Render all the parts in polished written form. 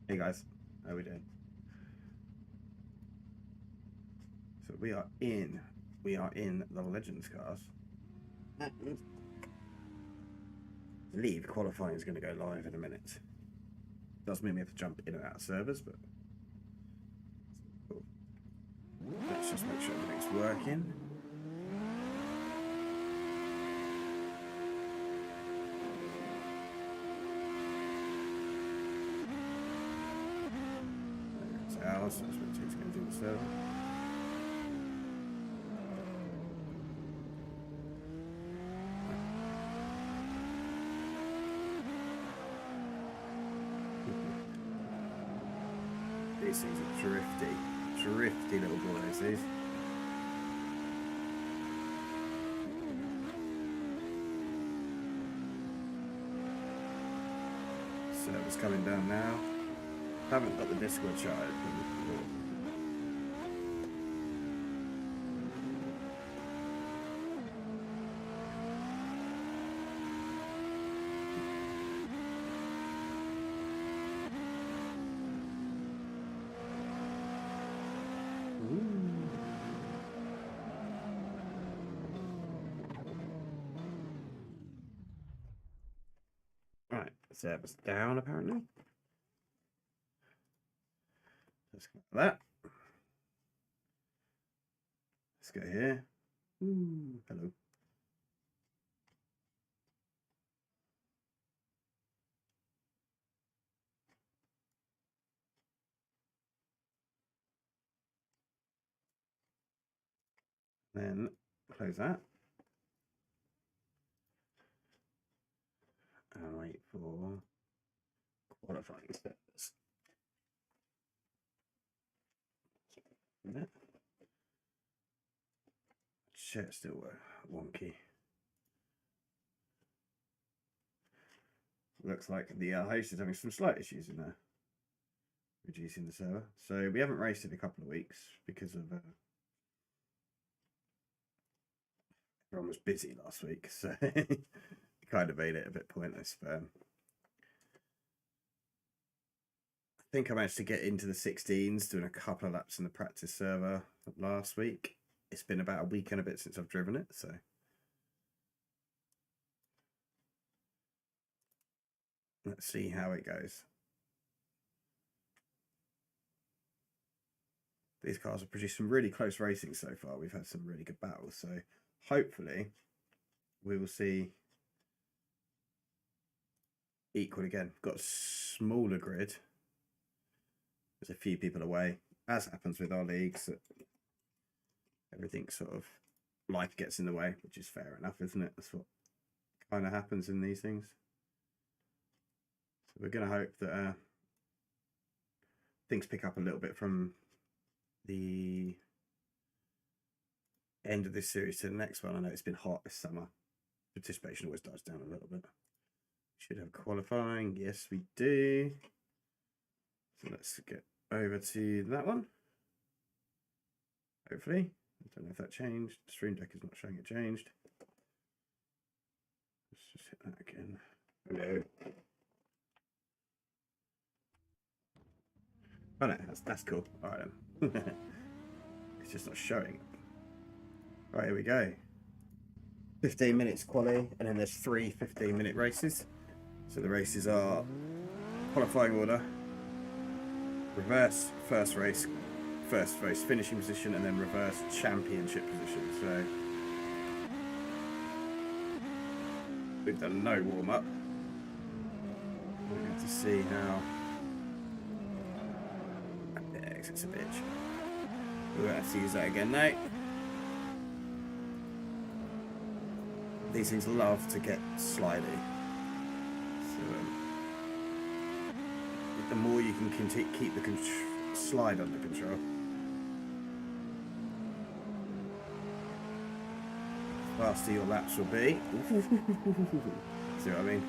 Hey guys, how are we doing? So we are in the Legends cars. I believe qualifying is going to go live in a minute. Does mean we have to jump in and out of servers, but cool. Let's just make sure everything's working. There's ours, so that's what it's going to do the server. These things are drifty little boys, these. Server's coming down now. Haven't got the Discord chat open. Right, server's down apparently. Let's go for that. Let's go here. Hello. Then close that. And wait for qualifying servers. Shit's still wonky. Looks like the host is having some slight issues in there, reducing the server. So we haven't raced in a couple of weeks because of everyone was busy last week, so it kind of made it a bit pointless. But I think I managed to get into the 16s, doing a couple of laps in the practice server last week. It's been about a week and a bit since I've driven it, so let's see how it goes. These cars have produced some really close racing so far. We've had some really good battles, so hopefully we will see equal again. Got a smaller grid. There's a few people away, as happens with our leagues. Everything sort of life gets in the way, which is fair enough, isn't it? That's what kind of happens in these things. So we're going to hope that things pick up a little bit from the end of this series to the next one. I know it's been hot this summer. Participation always dies down a little bit. Should have qualifying. Yes, we do. So let's get over to that one. Hopefully. I don't know if that changed. The stream deck is not showing it changed. Let's just hit that again. Hello. Oh no, that's cool. All right then. It's just not showing. All right, here we go. 15 minutes quali, and then there's 3 15-minute races. So the races are qualifying order, reverse first race finishing position, and then reverse championship position. So we've done no warm up. We're going to see how. It's a bitch. We're going to have to use that again now. These things love to get slidey. So the more you can keep the slide under control, the faster your laps will be. See what I mean?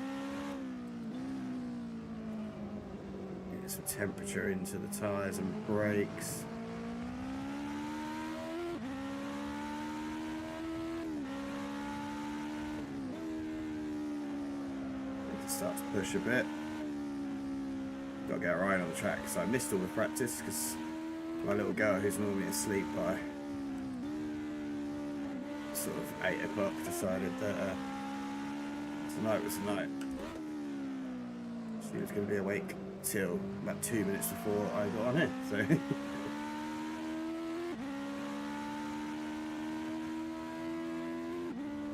Get some temperature into the tyres and brakes. Start to push a bit. got to get her eye on the track. So I missed all the practice because my little girl, who's normally asleep by sort of 8 o'clock, decided that tonight was the night. She was going to be awake till about 2 minutes before I got on here. So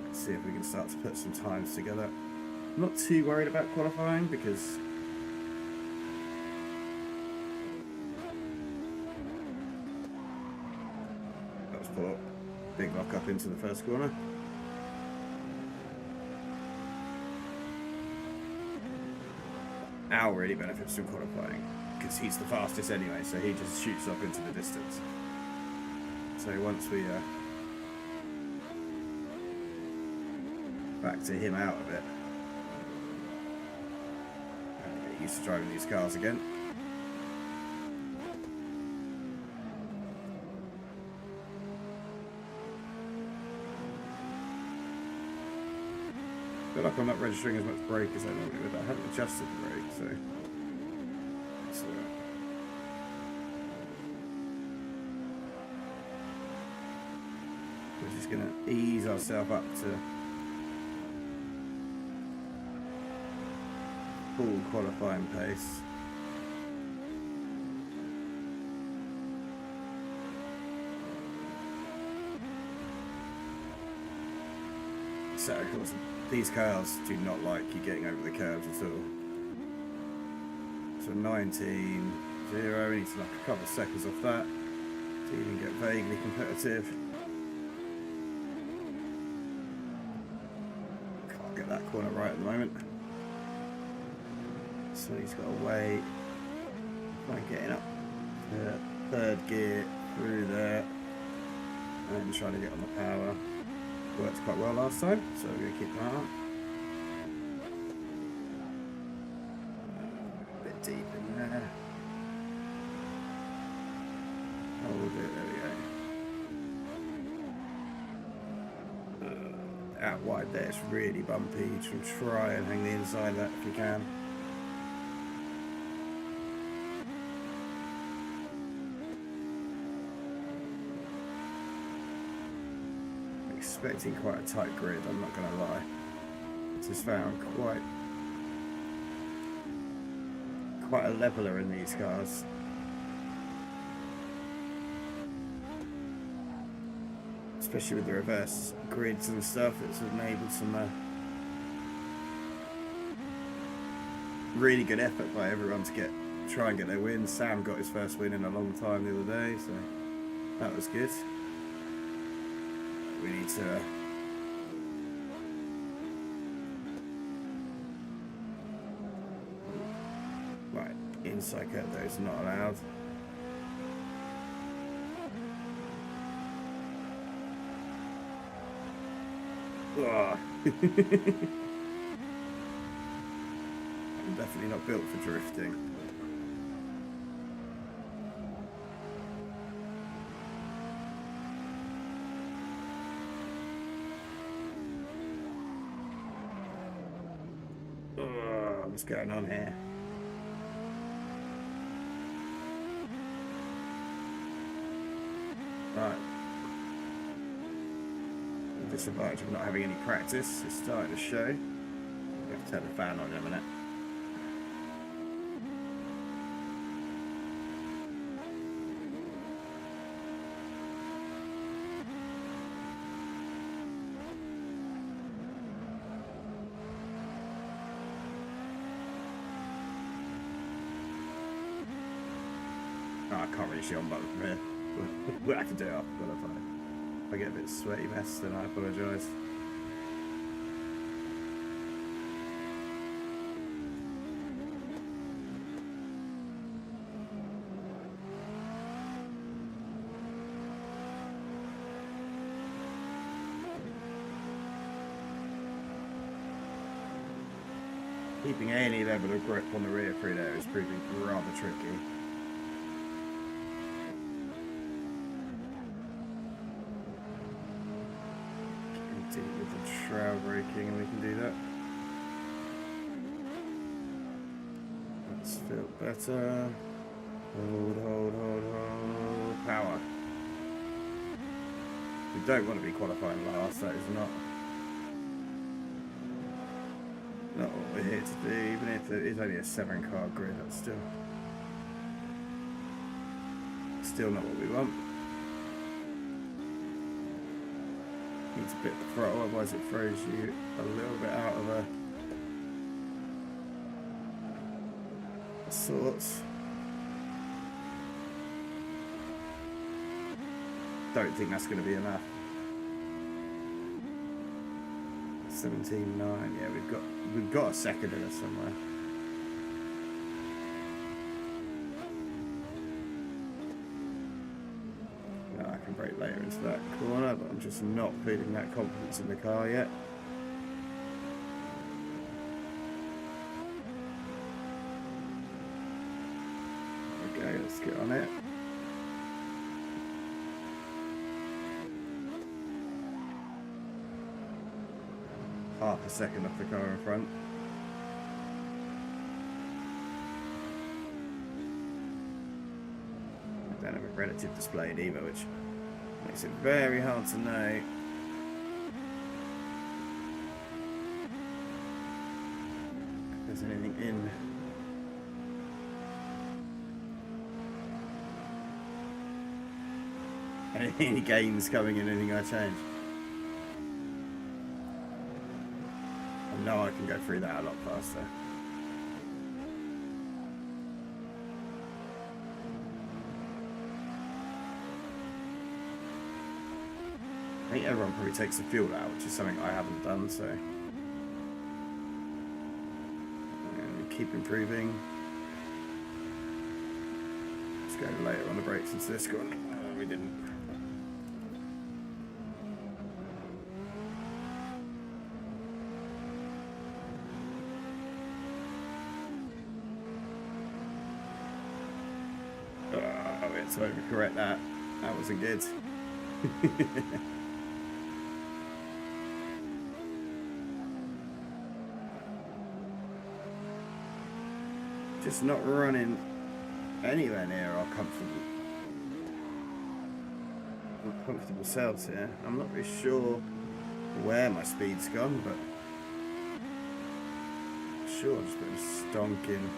let's see if we can start to put some times together. I'm not too worried about qualifying because that was poor. Big lock up into the first corner. Al really benefits from qualifying because he's the fastest anyway, so he just shoots off into the distance. So once we back to him out a bit, and get used to driving these cars again. I feel like I'm not registering as much brake as I normally would. I haven't adjusted the brake, so it's alright. We're just going to ease ourselves up to full qualifying pace. So, of course, these cars do not like you getting over the curves at all. So 19.0, we need to knock a couple of seconds off that to even get vaguely competitive. Can't get that corner right at the moment. So he's got to wait. Like getting up the third gear through there and trying to get on the power. Worked quite well last time, so we're going to keep that up. A bit deep in there. Hold it, there we go. Out wide there, it's really bumpy. You should try and hang the inside of that if you can. Expecting quite a tight grid, I'm not going to lie. Just found quite a leveler in these cars. Especially with the reverse grids and stuff, it's enabled some really good effort by everyone to try and get their win. Sam got his first win in a long time the other day, so that was good. We need to right, inside cut though is not allowed. I'm definitely not built for drifting. What's going on here? Right. The disadvantage of not having any practice is starting to show. We have to turn the fan on in a minute. Oh, I can't really see on button from here. We'll have to do it after qualifying. If I get a bit sweaty mess, then I apologise. Keeping any level of grip on the rear through there is proving rather tricky. With the shroud braking, and we can do that. That's feel better. Hold. Power. We don't want to be qualifying last. That is not what we're here to do. Even if it is only a 7-car grid, that's still not what we want. Need to bit the throttle, otherwise it throws you a little bit out of sorts. Don't think that's going to be enough. 17.9. Yeah, we've got a second in us somewhere. No, I can brake later into that corner, but I'm just not feeling that confidence in the car yet. Okay, let's get on it. Half a second off the car in front. I don't have a relative display either, which makes it very hard to know if there's anything in. Any gains coming in, anything I change. I know I can go through that a lot faster. I think everyone probably takes the fuel out, which is something I haven't done, so. And keep improving. Let's go later on the brakes into this one. Oh, we didn't. To overcorrect that. That wasn't good. Just not running anywhere near our comfortable selves here. I'm not really sure where my speed's gone, but I'm sure I've just been stonking.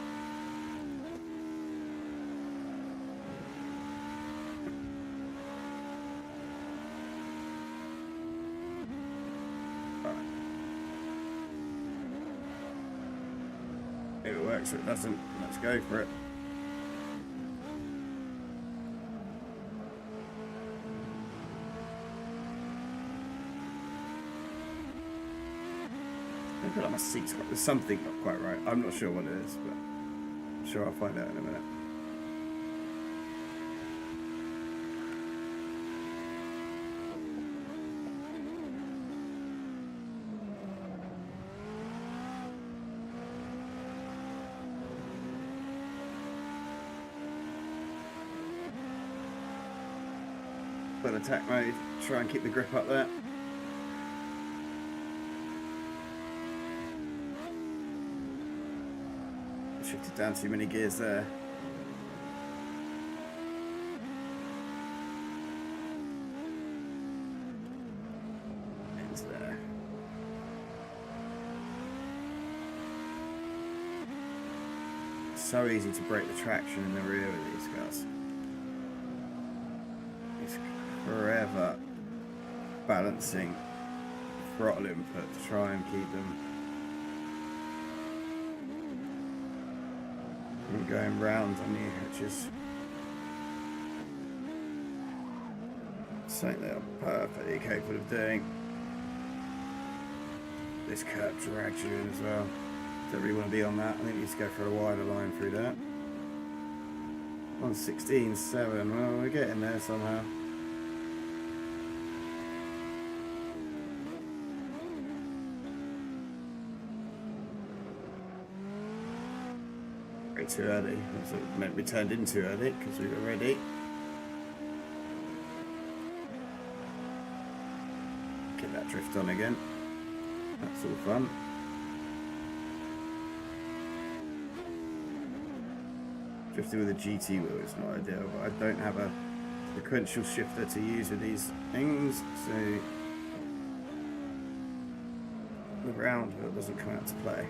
If it works or it doesn't, let's go for it. I feel like my seat's got, there's something not quite right. I'm not sure what it is, but I'm sure I'll find out in a minute. Put attack mode, try and keep the grip up there. Shifted down too many gears there. Into there. So easy to break the traction in the rear with these cars. It's forever balancing throttle input to try and keep them from going round on you, which is something they're perfectly capable of doing. This curb drags you in as well. Don't really want to be on that. I think we need to go for a wider line through that. 1:16.7. Well, we're getting there somehow. Way too early. That's what it meant we turned in too early because we were ready. Get that drift on again. That's all fun. Drifting with a GT wheel is not ideal, but I don't have a sequential shifter to use with these things, so the round wheel doesn't come out to play.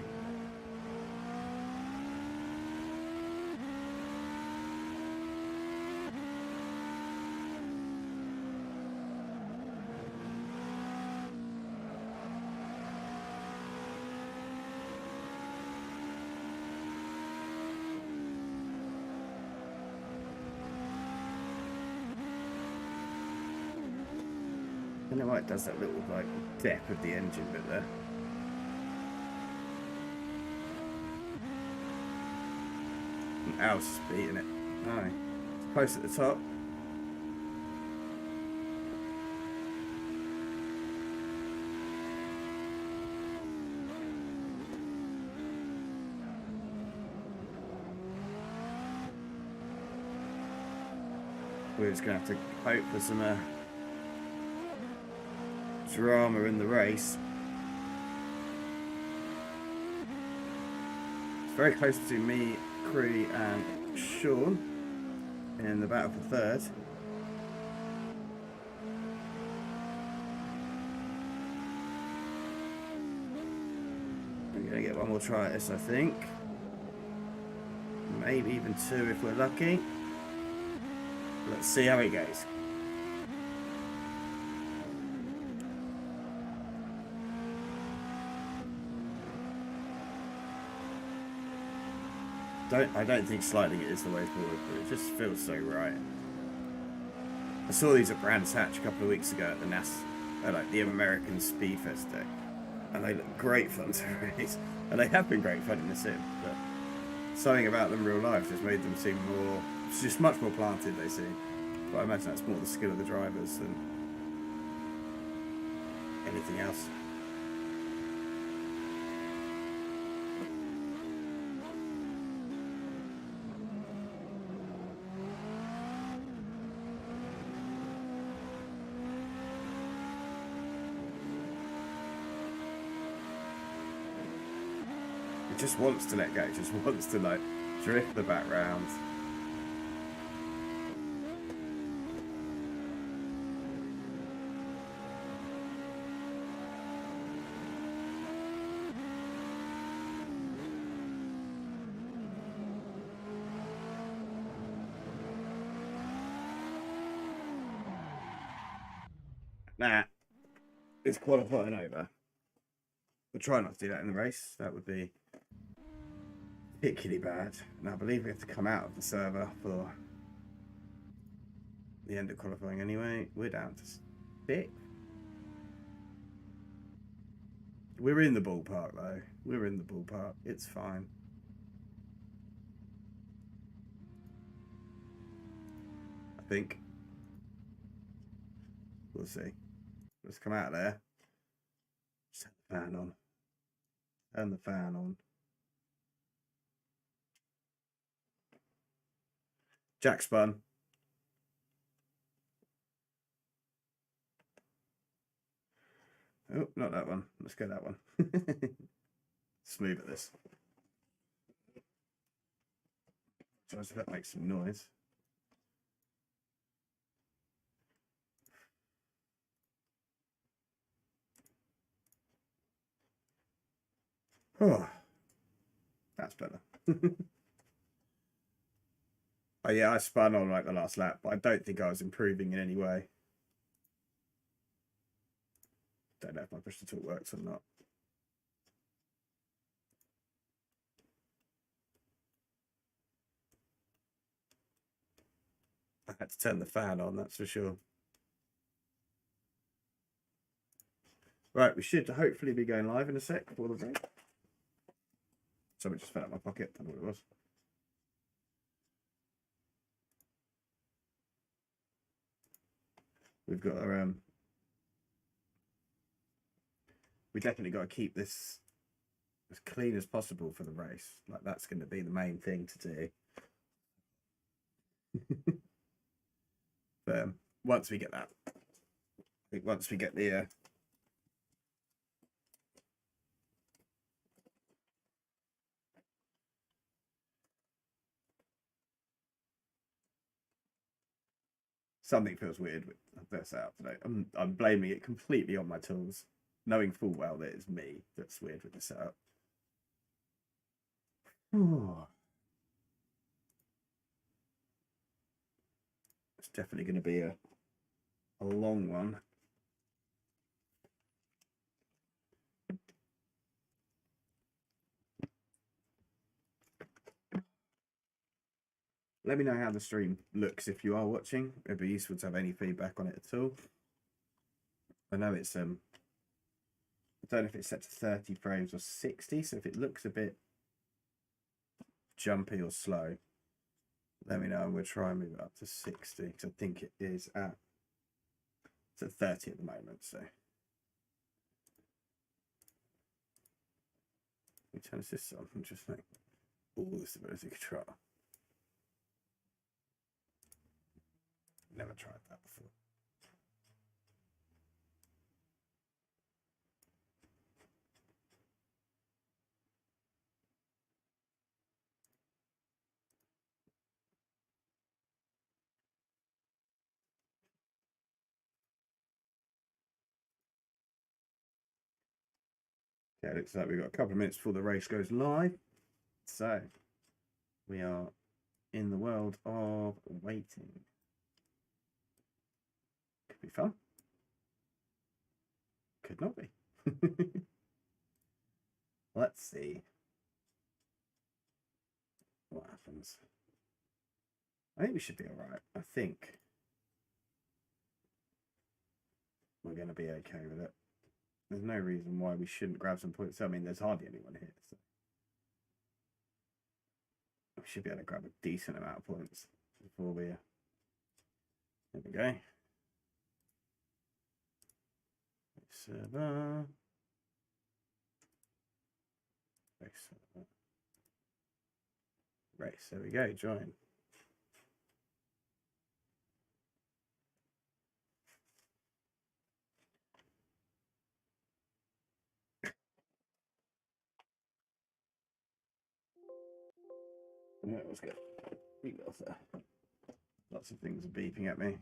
And it might does that little like depth of the engine bit there. And ours is beating it. Aye. It's close at the top. We're just gonna have to hope for some drama in the race. It's very close between me, Cree and Sean in the battle for third. We're gonna get one more try at this, I think. Maybe even two if we're lucky. Let's see how it goes. I don't think sliding it is the way forward, but it just feels so right. I saw these at Brands Hatch a couple of weeks ago at the like the American Speed Fest Day, and they look great fun to race, and they have been great fun in the sim, but something about them in real life just made them seem more, it's just much more planted, they seem. But I imagine that's more the skill of the drivers than anything else. It just wants to let go, it just wants to like drift the back round. Nah, it's qualifying over. We'll try not to do that in the race. That would be particularly bad. And I believe we have to come out of the server for the end of qualifying anyway. We're down to 6. We're in the ballpark though. We're in the ballpark. It's fine. I think. We'll see. Let's come out of there. Set the fan on. Turn the fan on. Jack spun. Oh, not that one. Let's go that one. Smooth at this. So that makes some noise. Oh, that's better. Oh yeah, I spun on like the last lap, but I don't think I was improving in any way. Don't know if my push to talk works or not. I had to turn the fan on, that's for sure. Right, we should hopefully be going live in a sec for the break. Something just fell out of my pocket. I don't know what it was. We've got our we definitely got to keep this as clean as possible for the race. Like that's going to be the main thing to do. But once we get that, I think once we get the Something feels weird with their setup today. I'm blaming it completely on my tools, knowing full well that it's me that's weird with the setup. It's definitely going to be a long one. Let me know how the stream looks if you are watching. It'd be useful to have any feedback on it at all. I know it's I don't know if it's set to 30 frames or 60, so if it looks a bit jumpy or slow, let me know and we'll try and move it up to 60, because I think it is at 30 at the moment. So let me turn this on and just like all the stability control. Never tried that before. Okay, it looks like we've got a couple of minutes before the race goes live. So we are in the world of waiting. Could be fun. Could not be. Let's see what happens. I think we should be all right. I think we're going to be okay with it. There's no reason why we shouldn't grab some points. I mean, there's hardly anyone here, so we should be able to grab a decent amount of points before we. There we go. Server. Race. There we go. Join. Yeah, let's go. Lots of things are beeping at me.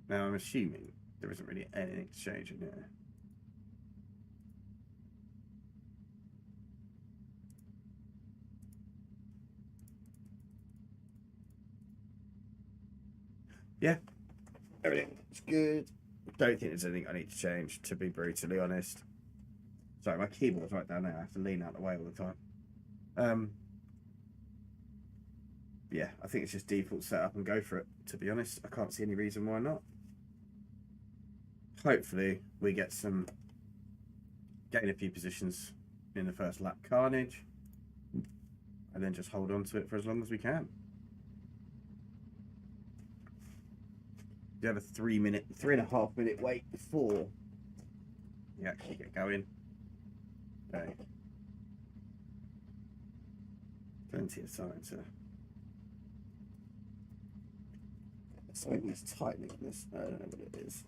Now I'm assuming there isn't really anything to change in here. Yeah, everything's good. Don't think there's anything I need to change, to be brutally honest. Sorry, my keyboard's right down there. I have to lean out the way all the time. Yeah, I think it's just default setup and go for it, to be honest. I can't see any reason why not. Hopefully we get gain a few positions in the first lap carnage and then just hold on to it for as long as we can. You have a 3.5 minute wait before you actually get going. Okay. Plenty of time to. Something that's tightening this. I don't know what it is.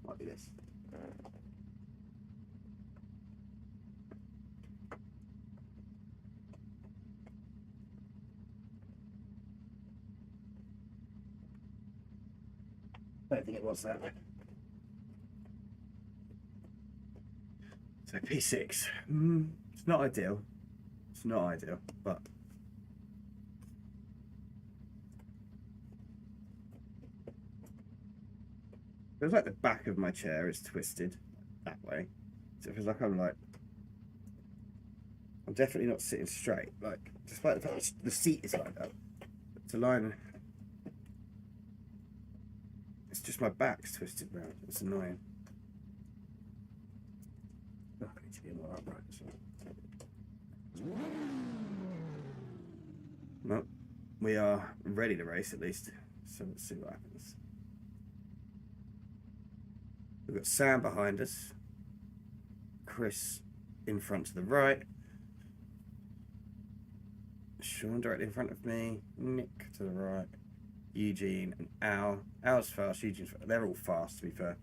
Might be this. I don't think it was that. So P6. It's not ideal. It's not ideal, but feels like the back of my chair is twisted that way. So it feels like I'm definitely not sitting straight. Like, despite the fact the seat is like that, to line. It's just my back's twisted round. It's annoying. Oh, I need to be more upright. So. No, we are ready to race at least. So let's see what happens. We've got Sam behind us, Chris in front to the right, Sean directly in front of me, Nick to the right, Eugene and Al. Al's fast, Eugene's fast. They're all fast, to be fair.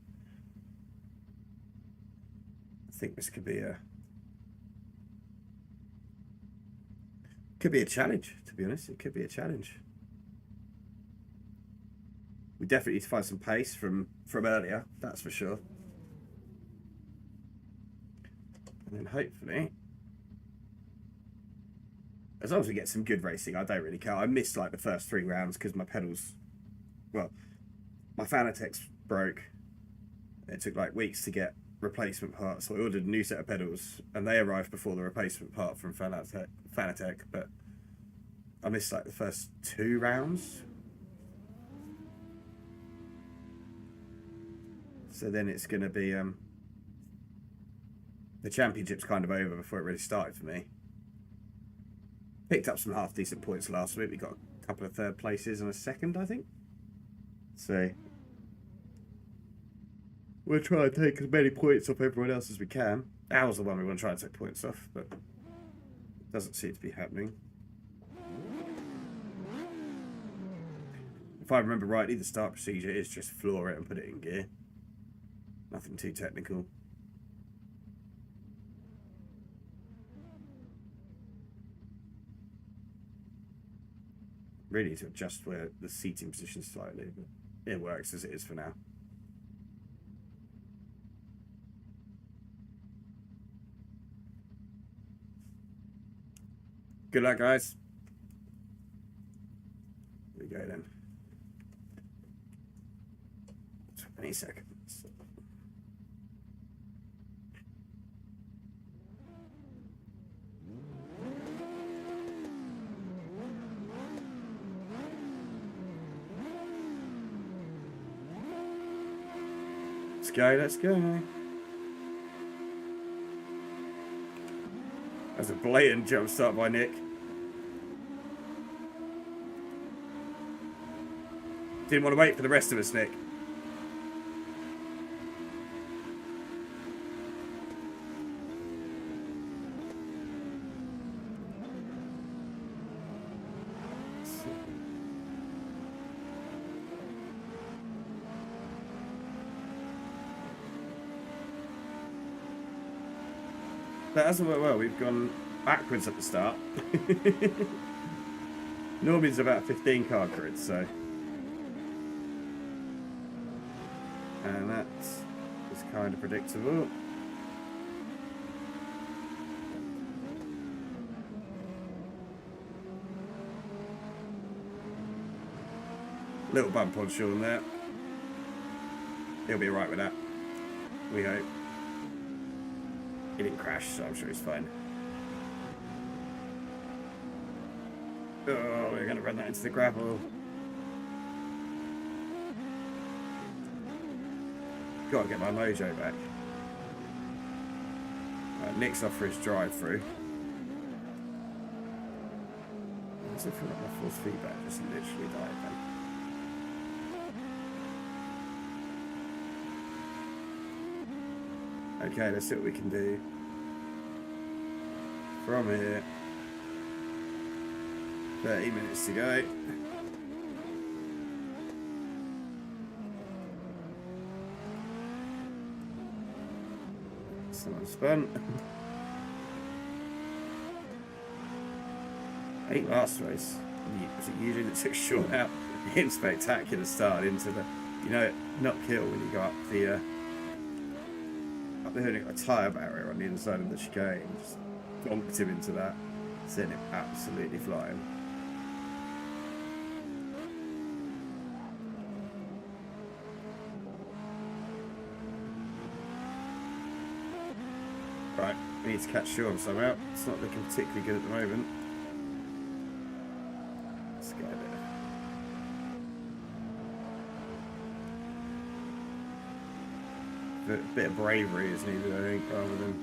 think this could be a challenge, to be honest. It could be a challenge. We definitely need to find some pace from earlier, that's for sure. And then hopefully, as long as we get some good racing, I don't really care. I missed like the first 3 rounds because my pedals, well, my Fanatec's broke. It took like weeks to get replacement parts, so I ordered a new set of pedals and they arrived before the replacement part from Fanatec, but I missed like the first 2 rounds. So then it's going to be the championship's kind of over before it really started for me. Picked up some half decent points last week. We got a couple of 3rd places and a 2nd, I think. So we'll try and take as many points off everyone else as we can. Al's the one we want to try and take points off, but it doesn't seem to be happening. If I remember rightly, the start procedure is just floor it and put it in gear. Nothing too technical. Really need to adjust where the seating position slightly, but it works as it is for now. Good luck, guys. Here we go then. 20 seconds. Let's go. That's a blatant jump start by Nick. Didn't want to wait for the rest of us, Nick. That hasn't worked well. We've gone backwards at the start. Normally it's about 15 car grid, so. And that is kind of predictable. Little bump on Sean there. He'll be alright with that. We hope. He didn't crash, so I'm sure he's fine. Oh, we're going to run that into the gravel. Got to get my mojo back. Nick's off for his drive-through. Does it feel like my force feedback just literally died then? Okay, let's see what we can do from here. 30 minutes to go. Someone spun. 8 last race. Was it usually that took Sean out in spectacular start into the, you know, not kill when you go up the hood and got a tyre barrier on the inside of the chicane. Just bonked him into that, sent him absolutely flying. Right, we need to catch Sean somehow. It's not looking particularly good at the moment. Let's get there. A bit of bravery is needed, I think, rather than...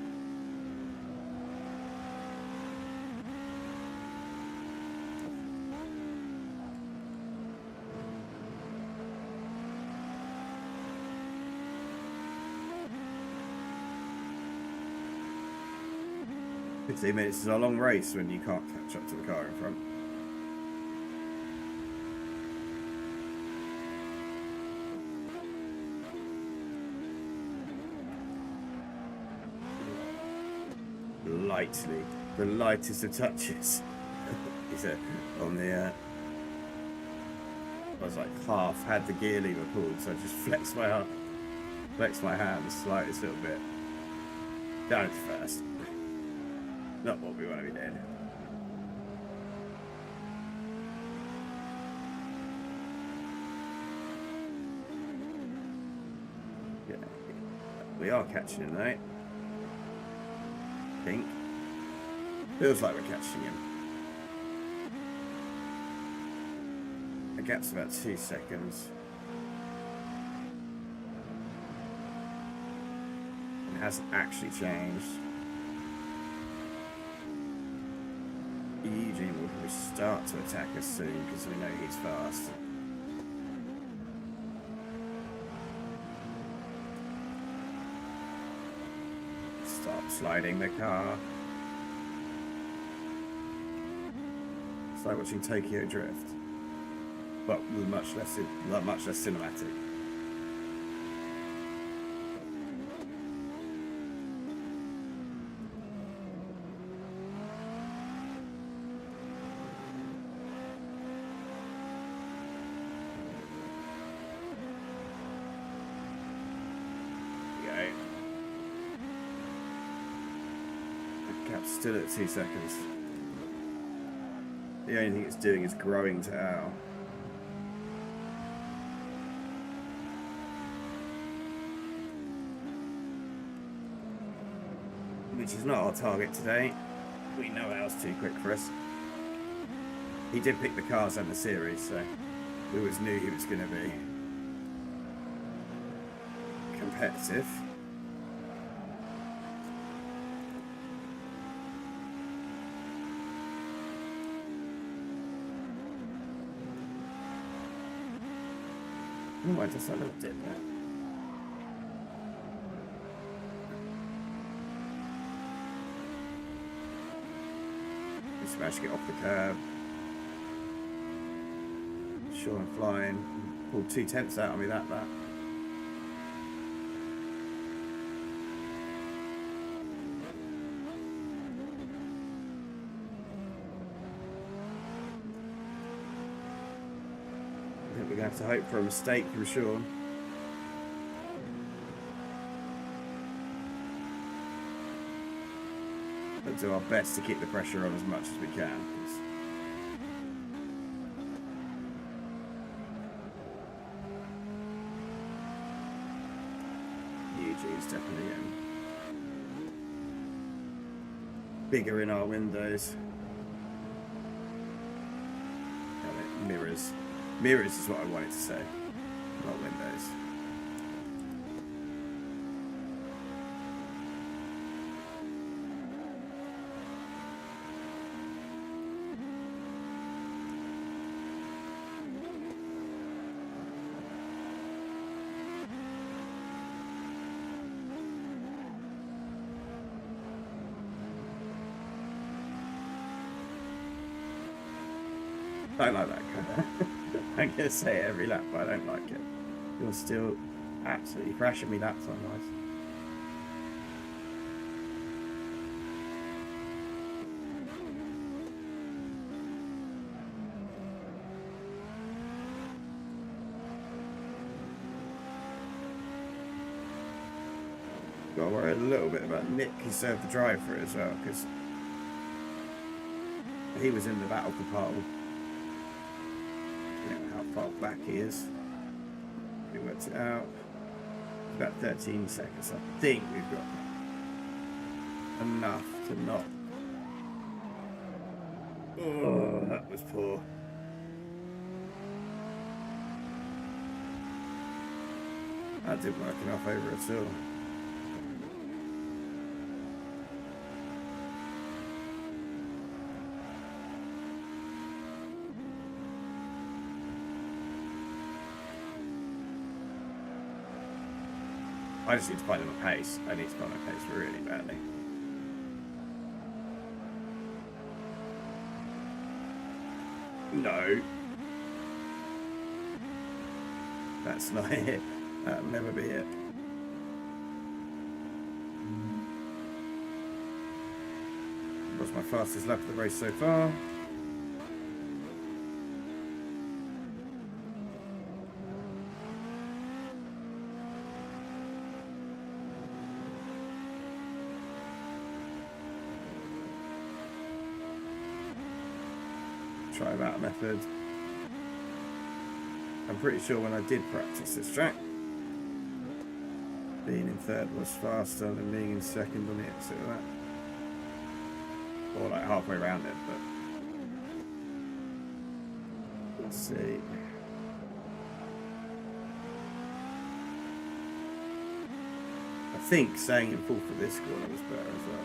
"15 minutes is a long race when you can't catch up to the car in front." the lightest of touches. He said on the I was like had the gear lever pulled, so I just flexed my hand the slightest little bit. Down to first. Not what we want to be doing. Yeah. We are catching him, though. I think. Feels like we're catching him. The gap's about 2 seconds. It hasn't actually changed. Eugene will probably start to attack us soon because we know he's fast. Stop sliding the car. It's like watching Tokyo Drift, but with much less cinematic. Still at 2 seconds. The only thing it's doing is growing to Al. Which is not our target today. We know Al's too quick for us. He did pick the cars and the series, so we always knew he was going to be competitive. Oh, I just had a little dip there. Just managed to get off the curb. Sure, I'm flying. Pulled 2/10 out of me that. We're going to have to hope for a mistake from Sean. But do our best to keep the pressure on as much as we can. Eugene's definitely bigger in our windows. Mirrors. Mirrors is what I wanted to say, not windows. I don't like that car. I'm going to say it every lap, but I don't like it. You're still absolutely crashing me laps on nice. Got to worry a little bit about Nick, who served the drive for it as well, because he was in the battle for pole. Far back he is. We worked it out. It's about 13 seconds. I think we've got enough to not. Oh, that was poor. That didn't work enough over at all. I just need to find him a pace. I need to find a pace really badly. No. That's not it. That'll never be it. That's my fastest lap of the race so far. Try that method. I'm pretty sure when I did practice this track, being in third was faster than being in second on the exit of that. Or like halfway around it, but let's see. I think staying in fourth for this corner was better as well.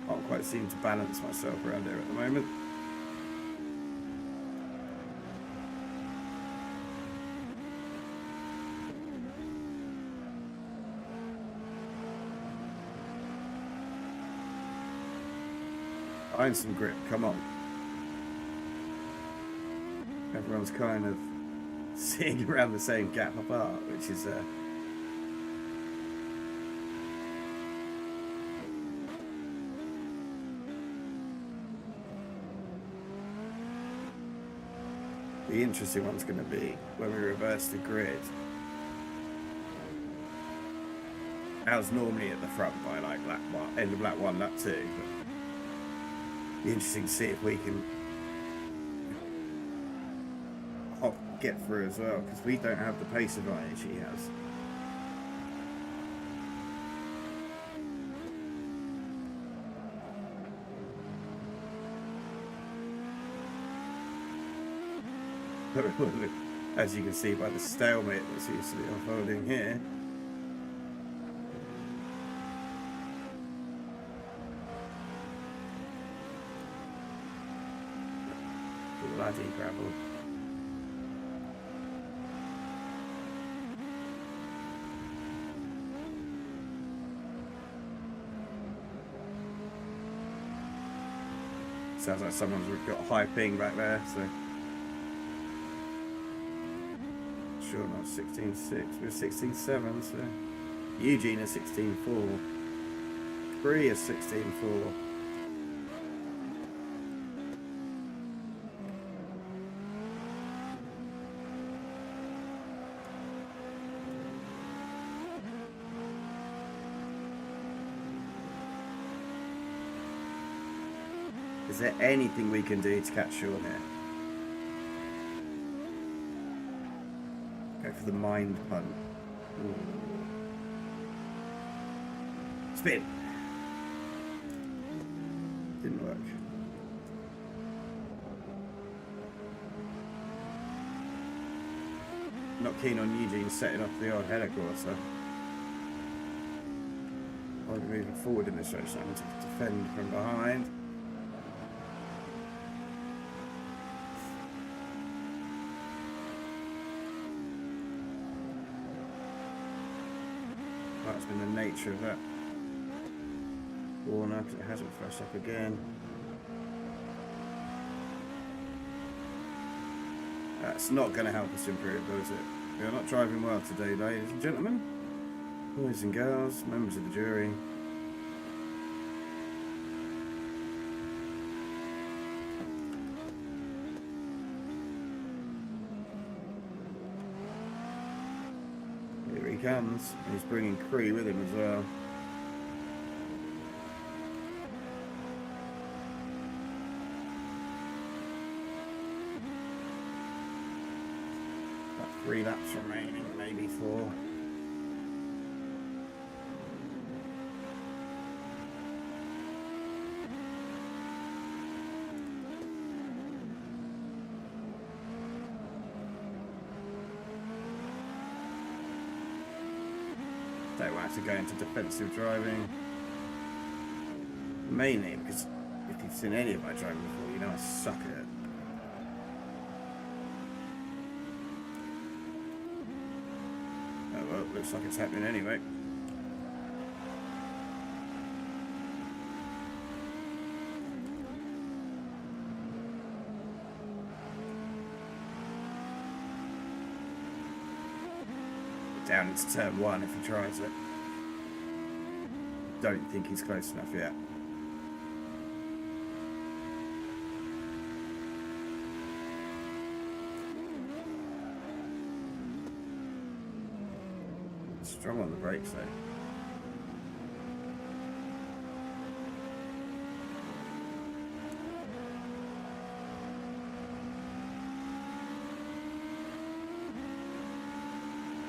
Can't quite seem to balance myself around here at the moment. Find some grip, come on. Everyone's kind of sitting around the same gap apart, which is the interesting one's going to be when we reverse the grid. I was normally at the front by like lap one, end of lap 1, lap 2, but be interesting to see if we can get through as well, because we don't have the pace advantage he has. As you can see by the stalemate that seems to be unfolding here. Bloody gravel. Sounds like someone's got a high ping back there, so sure not 16.6, we're 16.7, so Eugene is 16.4, Cree is 16.4. Is there anything we can do to catch Sean here? Go for the mind punt. Ooh. Spin. Didn't work. Not keen on Eugene setting up the odd header Corsa. I'll be moving forward in this race. I'm to defend from behind. That's been the nature of that corner, because it hasn't flashed up again. That's not going to help us improve, though, is it? We are not driving well today, ladies and gentlemen, boys and girls, members of the jury. Here he comes. He's bringing Cree with him as well. About 3 laps remaining, maybe 4. Don't want to go into defensive driving, mainly because if you've seen any of my driving before, you know I suck at it. Oh well, looks like it's happening anyway. down into turn 1 if he tries it. Don't think he's close enough yet. Strong on the brakes though.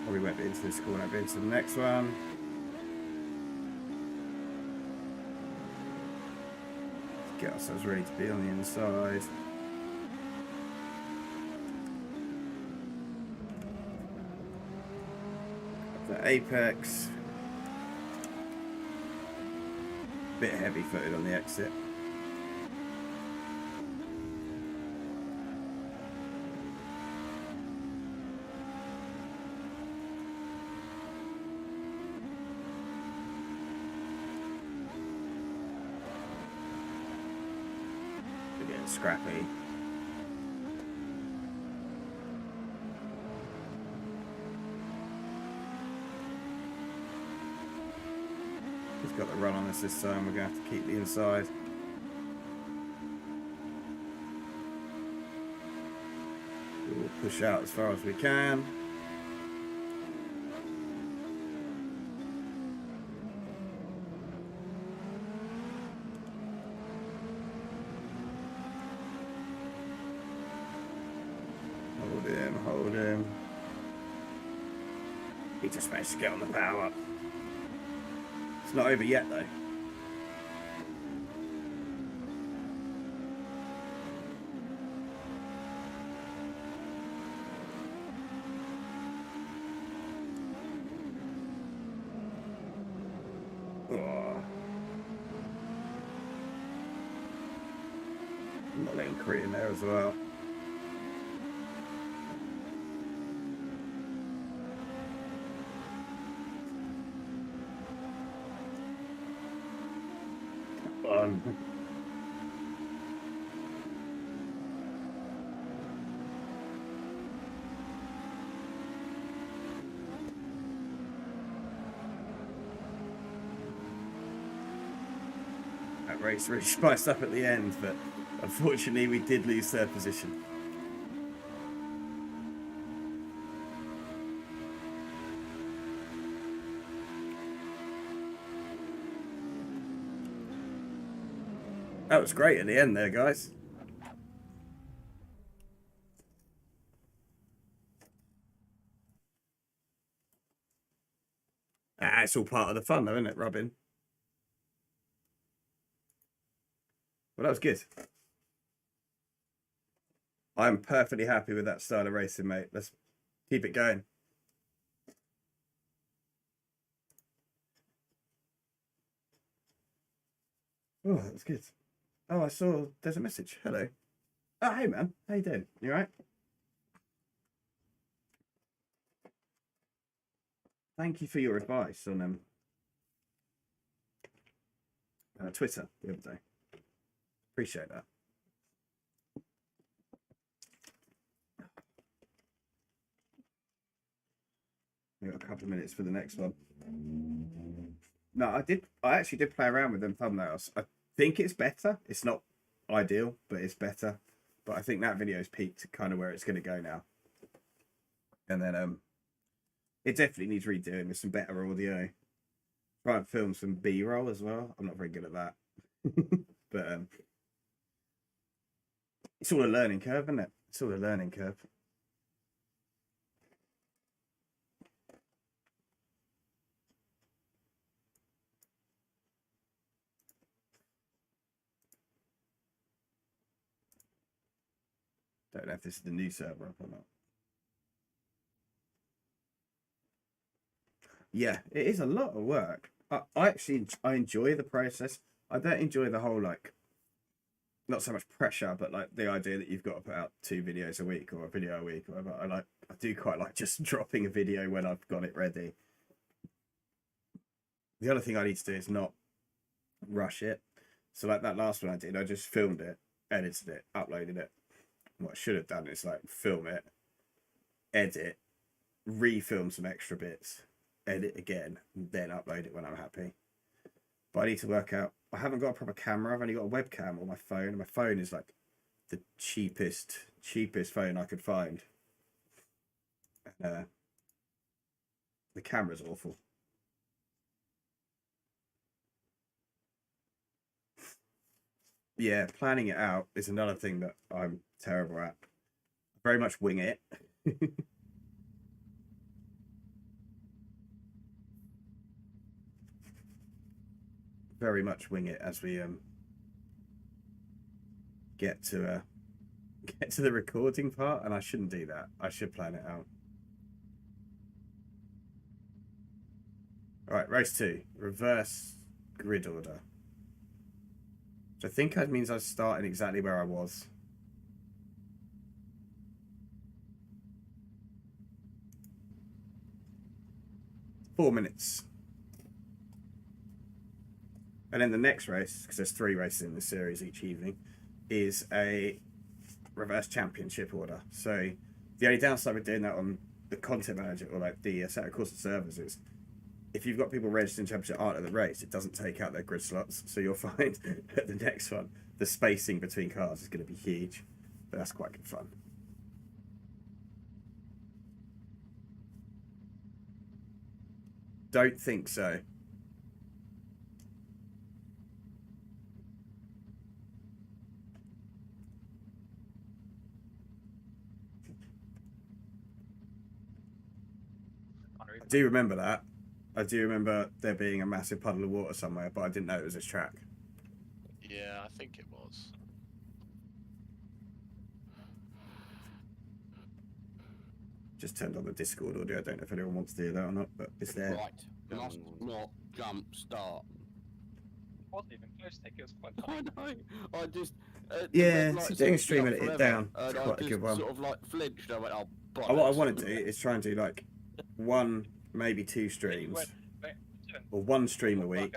Probably won't be into this corner, I'll be into the next one. Get ourselves ready to be on the inside. The apex. Bit heavy footed on the exit. We're getting scrappy. He's got the run on us this time. We're going to have to keep the inside. We'll push out as far as we can. Hold him. He just managed to get on the power. It's not over yet though. Oh. I'm not letting Crete in there as well. That race really spiced up at the end, but unfortunately we did lose third position. That was great at the end there, guys. Ah, it's all part of the fun though, isn't it, Robin? Well, that was good. I'm perfectly happy with that style of racing, mate. Let's keep it going. Oh, that was good. Oh, I saw there's a message. Hello. Oh, hey, man. How you doing? You all right? Thank you for your advice on Twitter the other day. Appreciate that. We've got a couple of minutes for the next one. No, I actually did play around with them thumbnails. I think it's better. It's not ideal, but it's better. But I think that video's peaked kind of where it's going to go now. And then it definitely needs redoing with some better audio. Try and film some B-roll as well. I'm not very good at that. But it's all a learning curve, isn't it? It's all a learning curve. Don't know if this is the new server up or not. Yeah, it is a lot of work. I enjoy the process. I don't enjoy the whole like, not so much pressure, but like the idea that you've got to put out 2 videos a week or a video a week or whatever. I do quite like just dropping a video when I've got it ready. The other thing I need to do is not rush it. So like that last one I did, I just filmed it, edited it, uploaded it. What I should have done is like film it, edit, refilm some extra bits, edit again, and then upload it when I'm happy. But I need to work out. I haven't got a proper camera. I've only got a webcam on my phone. And my phone is like the cheapest phone I could find. The camera's awful. Yeah, planning it out is another thing that I'm terrible at. Very much wing it. Very much wing it as we get to the recording part, and I shouldn't do that. I should plan it out. All right, race 2, reverse grid order. So I think that means I was starting exactly where I was. Four minutes. And then the next race, because there's 3 races in this series each evening, is a reverse championship order. So the only downside with doing that on the content manager or like the Assetto Corsa servers is if you've got people registered in championship aren't at the race, it doesn't take out their grid slots. So you'll find at the next one, the spacing between cars is going to be huge. But that's quite good fun. Don't think so. I do remember that. I do remember there being a massive puddle of water somewhere, but I didn't know it was this track. Yeah, I think it was. Just turned on the Discord audio. I don't know if anyone wants to hear that or not, but it's there. Right. Must not jump start. It wasn't even close, Nick. It was quite I funny. know. I just. Yeah, like, so doing a stream sort edit of it down. and It's I quite a just good one. Sort of like flinched. I went, oh, What I want to do is try and do like 1, maybe 2 streams, or 1 stream a week,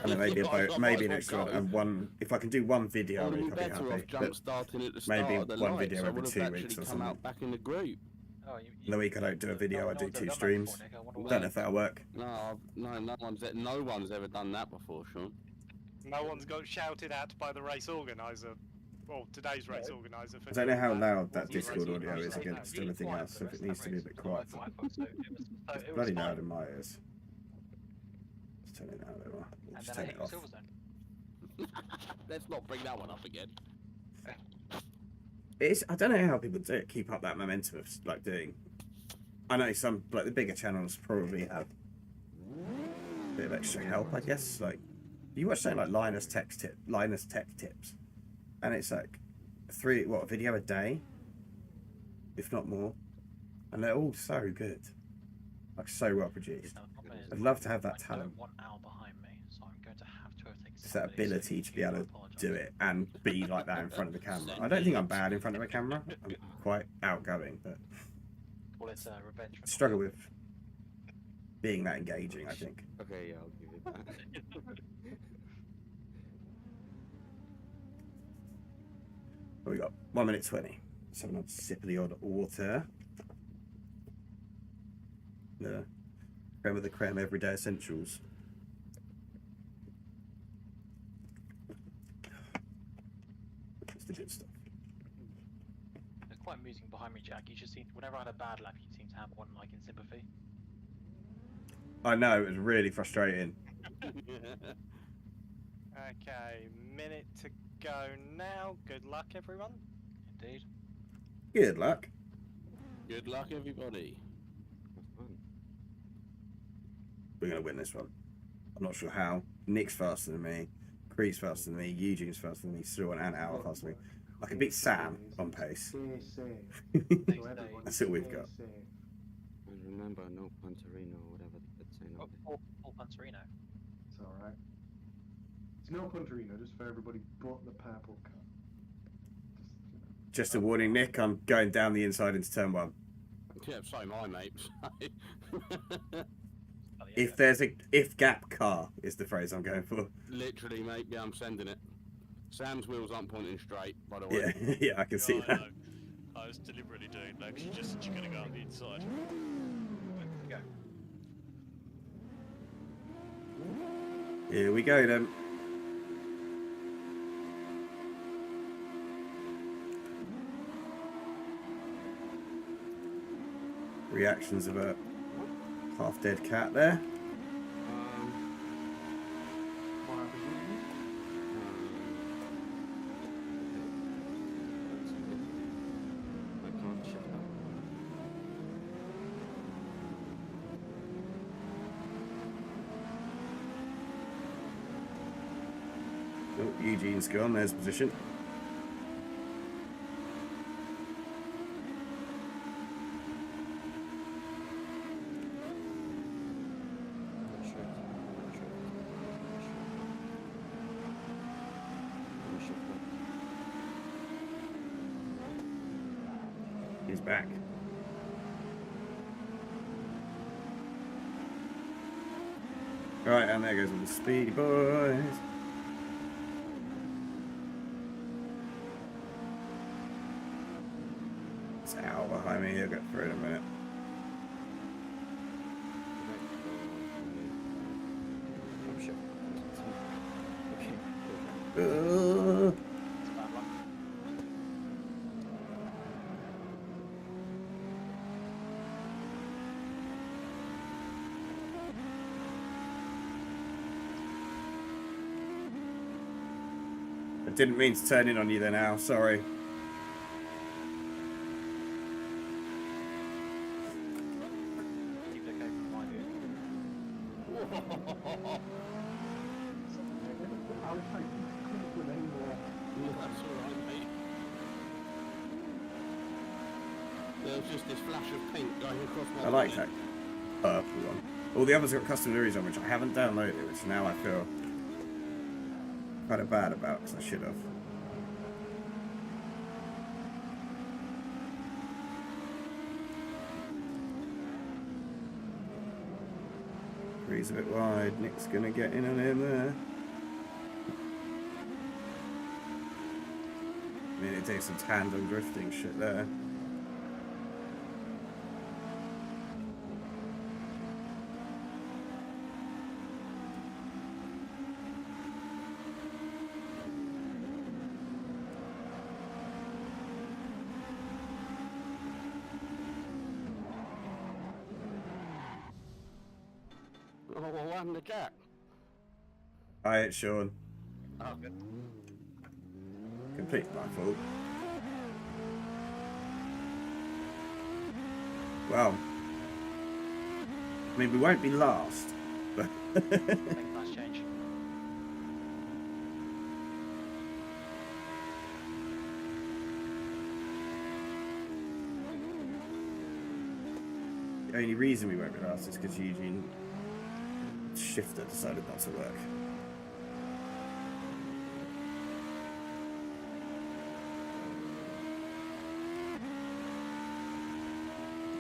and then maybe maybe an extra one, and 1. If I can do 1 video a week, I'll be happy. But maybe 1 video every 2 weeks or something. Back in the group. Oh, In the week I don't do a video, I do 2 streams. Don't know if that'll work. No one's ever done that before, Sean. No one's got shouted at by the race organizer. Well, today's race organizer. I don't know how loud that Discord audio is against everything else, so if it needs to be a bit quiet. It's bloody loud in my ears. Let's turn it down a little. We'll just turn it off. Let's not bring that one up again. I don't know how people do it, keep up that momentum of like doing. I know some like the bigger channels probably have a bit of extra help, I guess. Like you watch something like Linus Tech Tips, and it's like a video a day, if not more, and they're all so good, like so well produced. I'd love to have that talent. It's that ability to be able to do it and be like that in front of the camera. I don't think I'm bad in front of a camera. I'm quite outgoing, but struggle with being that engaging, I think. Okay, yeah, I'll give you that. What we got? 1 minute 20. Let's have another sip of the odd water. The creme of the creme everyday essentials. That's the good stuff. It's quite amusing behind me, Jack. You just seem, whenever I had a bad lap, you seem to have one like in sympathy. I know, it was really frustrating. Okay, minute to go now. Good luck, everyone. Indeed. Good luck. Good luck, everybody. We're going to win this one. I'm not sure how. Nick's faster than me. Creed's faster than me. Eugene's faster than me. Struan and Al faster than me. I can beat Sam on pace. That's all we've got. And remember, no Punterino or whatever that's saying. Full Punterino. It's alright. It's no Punterino, just for everybody but the purple car. Just a warning, Nick, I'm going down the inside into turn 1. Yeah, so am I, mate. If there's a gap car is the phrase I'm going for. Literally, mate. Yeah, I'm sending it. Sam's wheels aren't pointing straight, by the way. Yeah, yeah, I can see that. I was deliberately doing that because you're gonna go on the inside. Go. Here we go then. Reactions of a half-dead cat there. What happened to you? I can't shift up. Oh, Eugene's gone. There's position. He's back. Right, and there goes all the speedy boys. It's out behind me. He'll get through in a minute. I'm sure. Okay. It's bad luck. I didn't mean to turn in on you then, Al. Sorry. Keep the cake behind you. I was trying to click with any more. That's alright, mate. There was just this flash of pink going across my I like screen. that purple one. All the others got custom lyrics on, which I haven't downloaded, which now I feel kind of bad about because I should have. Three's a bit wide. Nick's gonna get in on him there. I mean, it takes some tandem drifting shit there. Oh, well, what happened to Jack? Hi, it's Sean. Oh, good. Complete my fault. Well, I mean, we won't be last, but Make a nice change. the only reason we won't be last is because Eugene shifter decided not to work.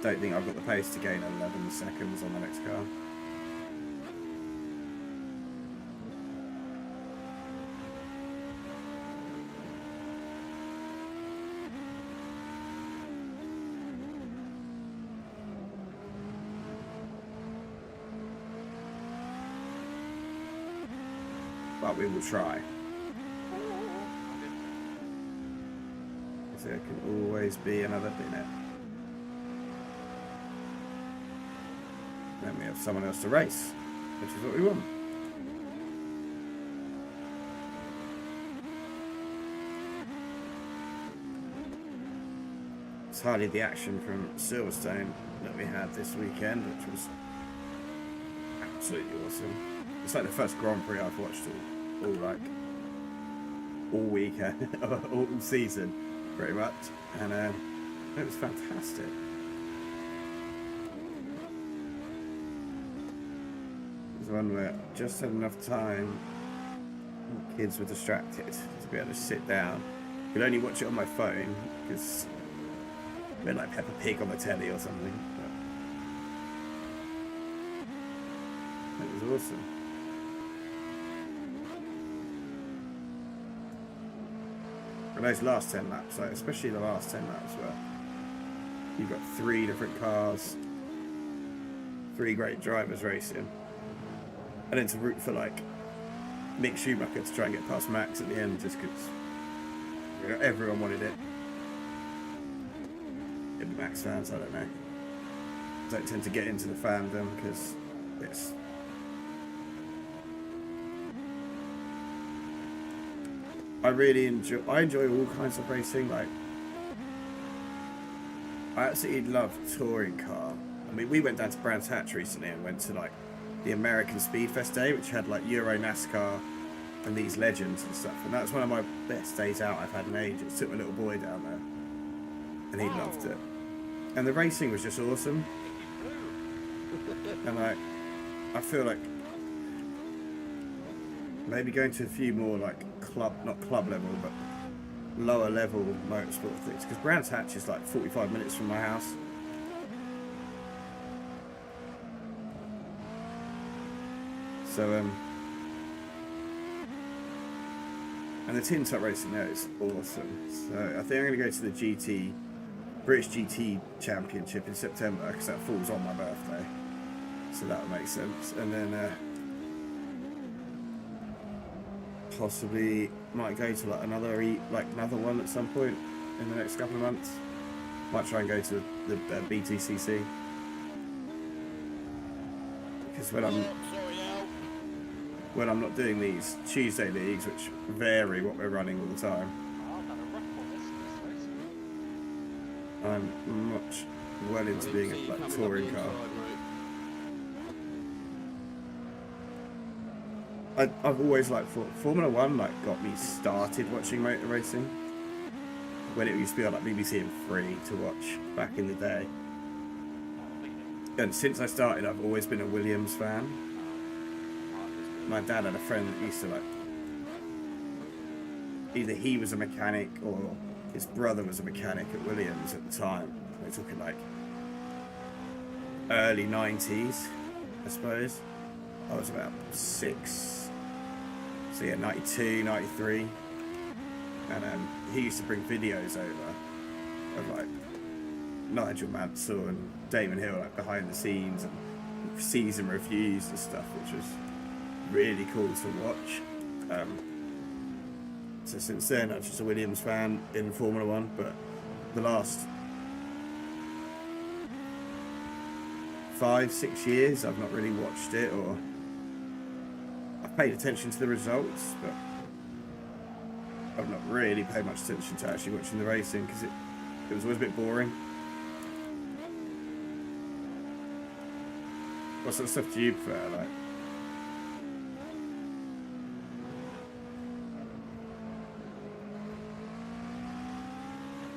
Don't think I've got the pace to gain 11 seconds on the next car. But we will try. Because there can always be another binnet. Then we have someone else to race, which is what we want. It's hardly the action from Silverstone that we had this weekend, which was absolutely awesome. It's like the first Grand Prix I've watched all weekend, all season, pretty much, and it was fantastic. It was one where I just had enough time. Kids were distracted to be able to sit down. Could only watch it on my phone because we had like Peppa Pig on the telly or something. But it was awesome. And those last 10 laps, like, especially the last 10 laps where you've got 3 different cars, 3 great drivers racing. And then to root for like Mick Schumacher to try and get past Max at the end just because everyone wanted it. Maybe Max fans, I don't know. Don't tend to get into the fandom because it's... I enjoy all kinds of racing. Like, I absolutely love touring car. I mean, we went down to Brands Hatch recently and went to like the American Speedfest Day, which had like Euro NASCAR and these legends and stuff. And that's one of my best days out I've had in ages. Took my little boy down there, and he loved it. And the racing was just awesome. And I feel like maybe going to a few more like not club level, but lower level motorsport things. Because Brands Hatch is like 45 minutes from my house. So and the tin top racing there is awesome. So I think I'm going to go to the British GT Championship in September because that falls on my birthday. So that would make sense. And then possibly might go to like another one at some point in the next couple of months. Might try and go to the BTCC because when I'm not doing these Tuesday leagues, which vary what we're running all the time, I'm much well into being a like, touring car. I've always liked Formula 1. Like, got me started watching motor racing when it used to be on like BBC and Free to watch back in the day. And since I started, I've always been a Williams fan. My dad had a friend that used to like, either he was a mechanic or his brother was a mechanic at Williams at the time. We're talking like early 90s, I suppose. I was about 6. So yeah, 92, 93. And he used to bring videos over of like Nigel Mansell and Damon Hill, like behind the scenes and season reviews and stuff, which was really cool to watch. So since then, I'm just a Williams fan in Formula 1, but the last 5-6 years, I've not really watched it, or I've paid attention to the results, but I've not really paid much attention to actually watching the racing because it was always a bit boring. What sort of stuff do you prefer? Like,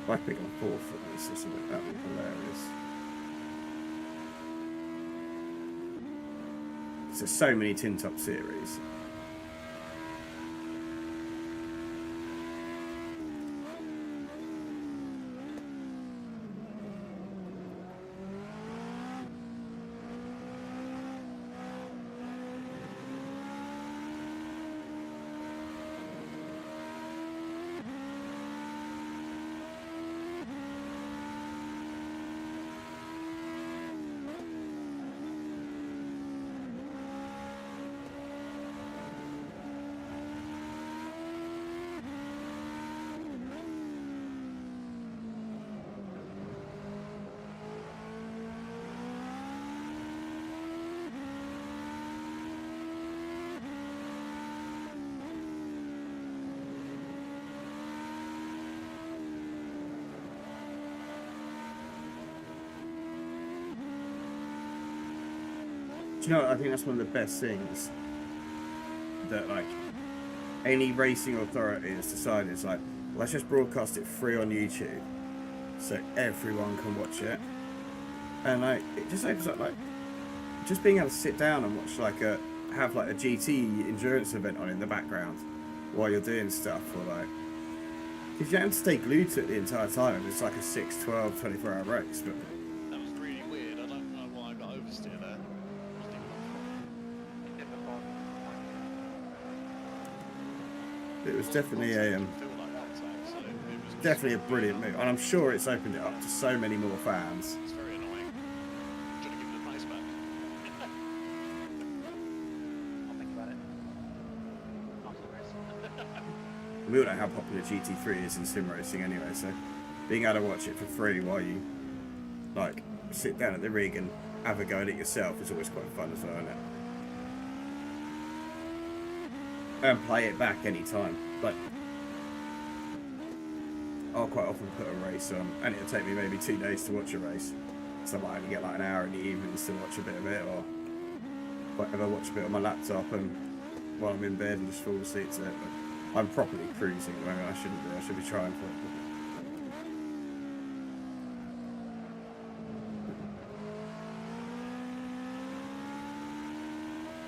if I pick up a 4 foot this, that would be hilarious. There's so many tin top series. Do you know what? I think that's one of the best things that like any racing authority has decided is like, let's just broadcast it free on YouTube so everyone can watch it. And like it just opens up like just being able to sit down and watch like have like a GT endurance event on in the background while you're doing stuff, or like because you don't have to stay glued to it the entire time if it's like a 6, 12, 24-hour race. But That was really weird. I don't know why I got oversteer there. it was definitely a Feel like that, so definitely a brilliant move, and I'm sure it's opened it up to so many more fans. It's very annoying. Should have given the price back. I'll think about it. After the race. We all know how popular GT3 is in sim racing anyway, so being able to watch it for free while you like sit down at the rig and have a go at it yourself is always quite fun as well, isn't it? And play it back anytime. Like, I'll quite often put a race on, and it'll take me maybe 2 days to watch a race. So I might only get like an hour in the evenings to watch a bit of it, or whatever, watch a bit on my laptop and while I'm in bed and just fall asleep to it. But I'm properly cruising at the moment. I shouldn't be. I should be trying for it.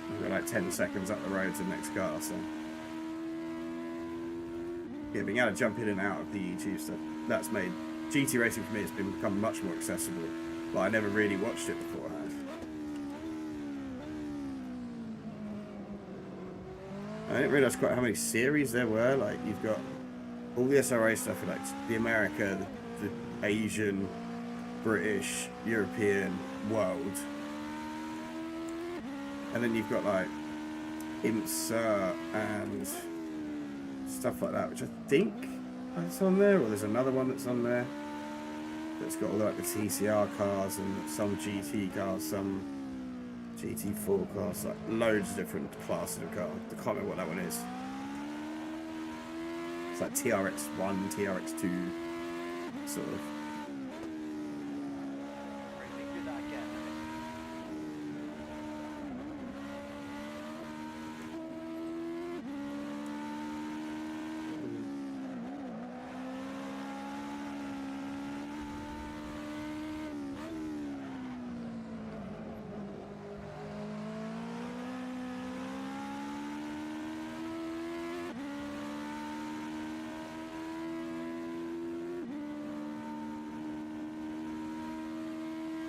We've got like 10 seconds up the road to the next car, so yeah, being able to jump in and out of the YouTube stuff, that's made GT racing for me has become much more accessible. Like, I never really watched it beforehand. I didn't realise quite how many series there were. Like, you've got all the SRA stuff, like the America, the Asian, British, European, world. And then you've got like IMSA and stuff like that, which I think that's on there, or there's another one that's on there that's got all like the TCR cars and some GT cars, some GT4 cars, like loads of different classes of cars. I can't remember what that one is. It's like TRX1, TRX2, sort of. Do that again.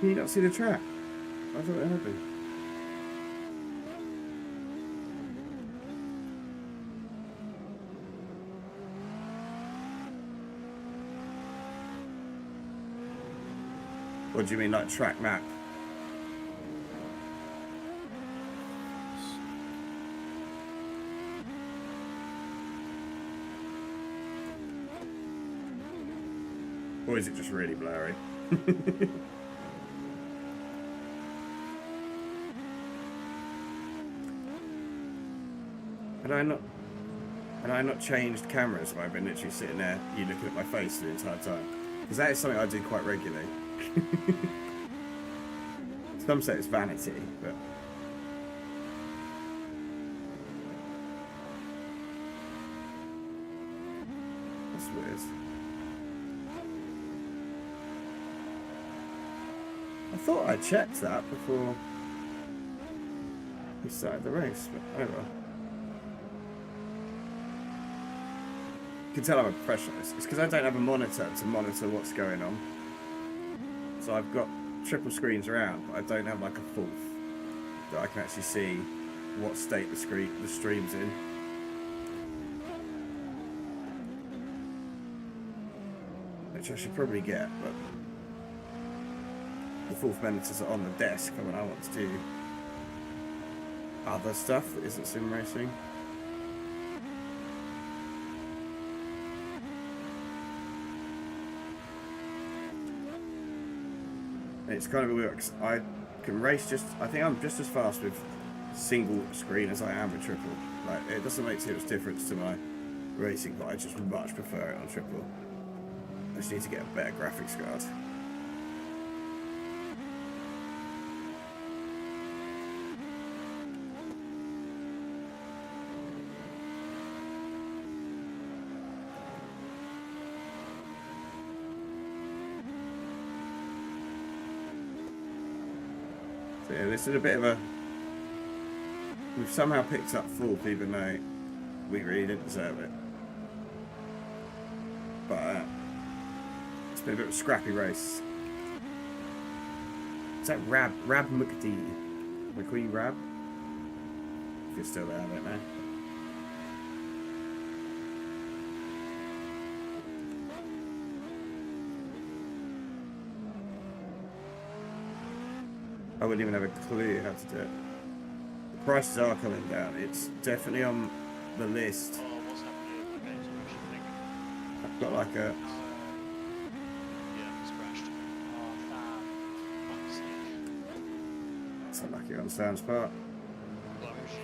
Can you not see the track? I thought it had been. What do you mean, like track map? Or is it just really blurry? Had I not changed cameras where I've been literally sitting there, you looking at my face the entire time? Because that is something I do quite regularly. Some say it's vanity, but that's weird. I thought I checked that before we started the race, but oh well. You can tell I'm a professional. It's because I don't have a monitor to monitor what's going on. So I've got triple screens around, but I don't have like a fourth that I can actually see what state the stream's in. Which I should probably get, but the fourth monitors are on the desk when I want to do other stuff that isn't sim racing. It's kind of weird because I can race I think I'm just as fast with single screen as I am with triple. Like, it doesn't make too much difference to my racing, but I just much prefer it on triple. I just need to get a better graphics card. Yeah, this is a bit of a... We've somehow picked up fourth, even though we really didn't deserve it. But it's been a bit of a scrappy race. Is that Rab McD? McQueen Rab? If you're still there, I don't know. I wouldn't even have a clue how to do it. The prices are coming down. It's definitely on the list. Oh, what's happening? Okay, so we should think. I've got like a... Yeah, it's crashed. Oh, damn. Fuck's sake. It's unlucky on Sam's part. Well, I presume.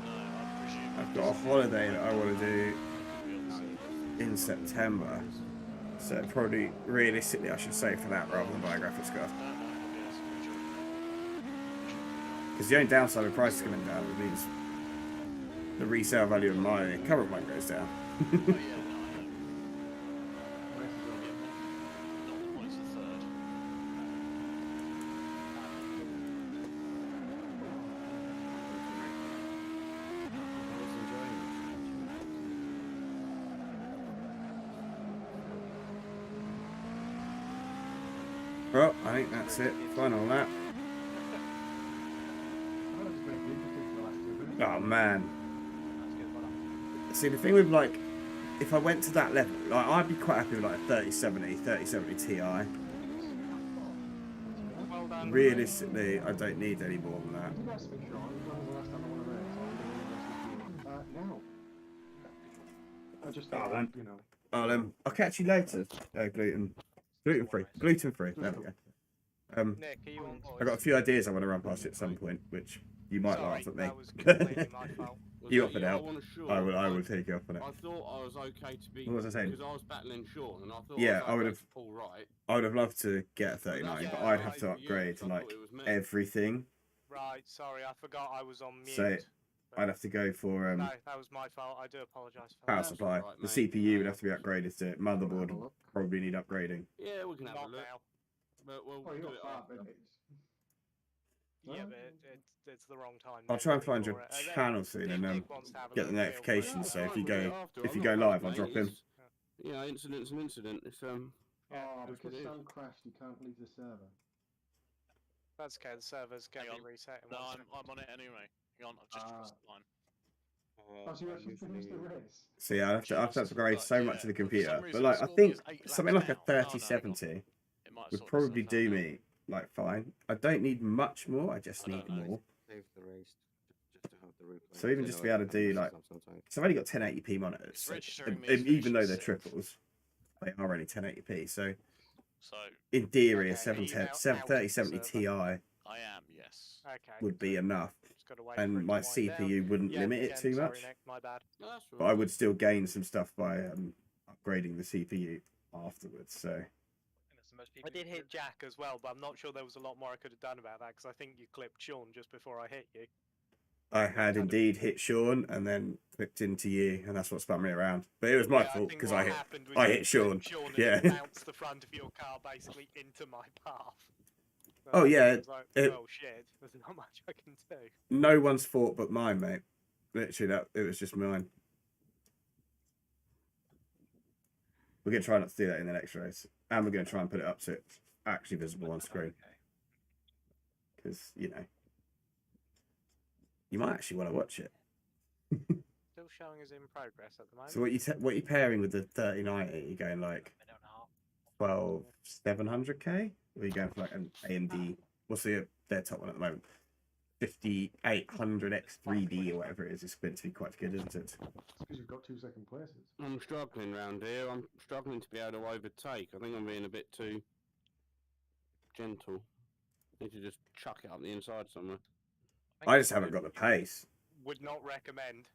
No, I presume. I've got a holiday that I want to do We'll see. in September. So probably, realistically, I should save for that rather than buy a graphics card. Because the only downside with prices coming down, it means the resale value of my current one goes down. Oh, yeah, no, I know. Not the points of third. I was enjoying Well, I think that's it. Final lap. I've just been interested for the last 2 minutes. Oh man. That's good. Well done. See, the thing with like, if I went to that level, like I'd be quite happy with like a 3070 Ti. Well done. Realistically, I don't need any more than that. Did you guys speak, Sean? When was the last time I won a race? Now. I just Oh, thought, man. you know. I'll catch you later. Gluten free. Gluten free. There we go. Nick, are you on board? I got a few ideas I want to run past you at some point, which you might Sorry, laugh at me. that was completely my fault. Was You that offered your out. one short? I will take you up on it. I thought I was okay to be. What was I saying? Because I was battling Sean, and I thought Yeah, I I would was have- okay to pull right. I would have loved to get a 39, but I'd have to upgrade to like everything. Right, sorry, I forgot I was on mute. So, I'd have to go for No, that was my fault. I do apologise for power that. That's supply. alright, The mate. CPU would have to be upgraded to it. Motherboard would probably need upgrading. Yeah, we can have Not a look. now. But we'll Oh, do you're it far after. babies. Yeah, No. but it's the wrong time. I'll now try and find for your it. channel soon and Nick wants to have a get the look, feel free. notifications. So if you We'll do go it after. if I'm you not go fussed, live, I'll mate. drop him. It's- You know, incident's an incident. It's Yeah, Oh, that's because what it Sam crashed, you can't leave the server. That's okay. The server's going Hang to be on. reset in No, 1 I'm second. on it anyway. Hang on, I've just crossed the line. Oh, so you actually finished the race? So yeah, I have to upgrade so much of the For some computer. reason, But like, the I score think is 8 something laps like a down. Oh, no, hang on. 3070 It might have would sorted probably itself out do now. me like fine. I don't need much more. I just I need don't know. more. Save the race just to have the replay. So even You just know, be able it to do messes like, up sometimes. because I've only got 1080p monitors, It's so, registering me and as even though they're finishing triples, they are only 1080p. So So, in theory, a Okay, are you 710, now out of the 3070 server? Ti I am, yes. Okay. would be enough, Just got to wait for it and to my wind CPU down. wouldn't Yeah, limit it again, too sorry, much. Nick, my bad. No, that's But I would still gain some stuff by upgrading the CPU afterwards. So I think that's the most I people did who hit would- Jack as well, but I'm not sure there was a lot more I could have done about that because I think you clipped Sean just before I hit you. I had indeed hit Sean and then clipped into you, and that's what spun me around. But it was my Yeah, fault think because what I hit. happened was I you hit Sean. clipped and Yeah. it bounced the front of your car basically into my path. So Oh, I yeah, was like, it- well, shit. There's not much I can do. No one's fault but mine, mate. Literally, that it was just mine. We're gonna try not to do that in the next race, and we're gonna try and put it up so it's actually visible on screen. Okay. Because you know, you might actually want to watch it. Still showing as in progress at the moment. So what you pairing with the 3090? You going like I don't know. 12,700K? Or are you going for like an AMD? What's their top one at the moment? 5800X3D or whatever it is. It's meant to be quite good, isn't it? It's because you've got 2 second places. I'm struggling round here. I'm struggling to be able to overtake. I think I'm being a bit too gentle. Need to just chuck it up the inside somewhere. I just haven't got the pace. Would not recommend.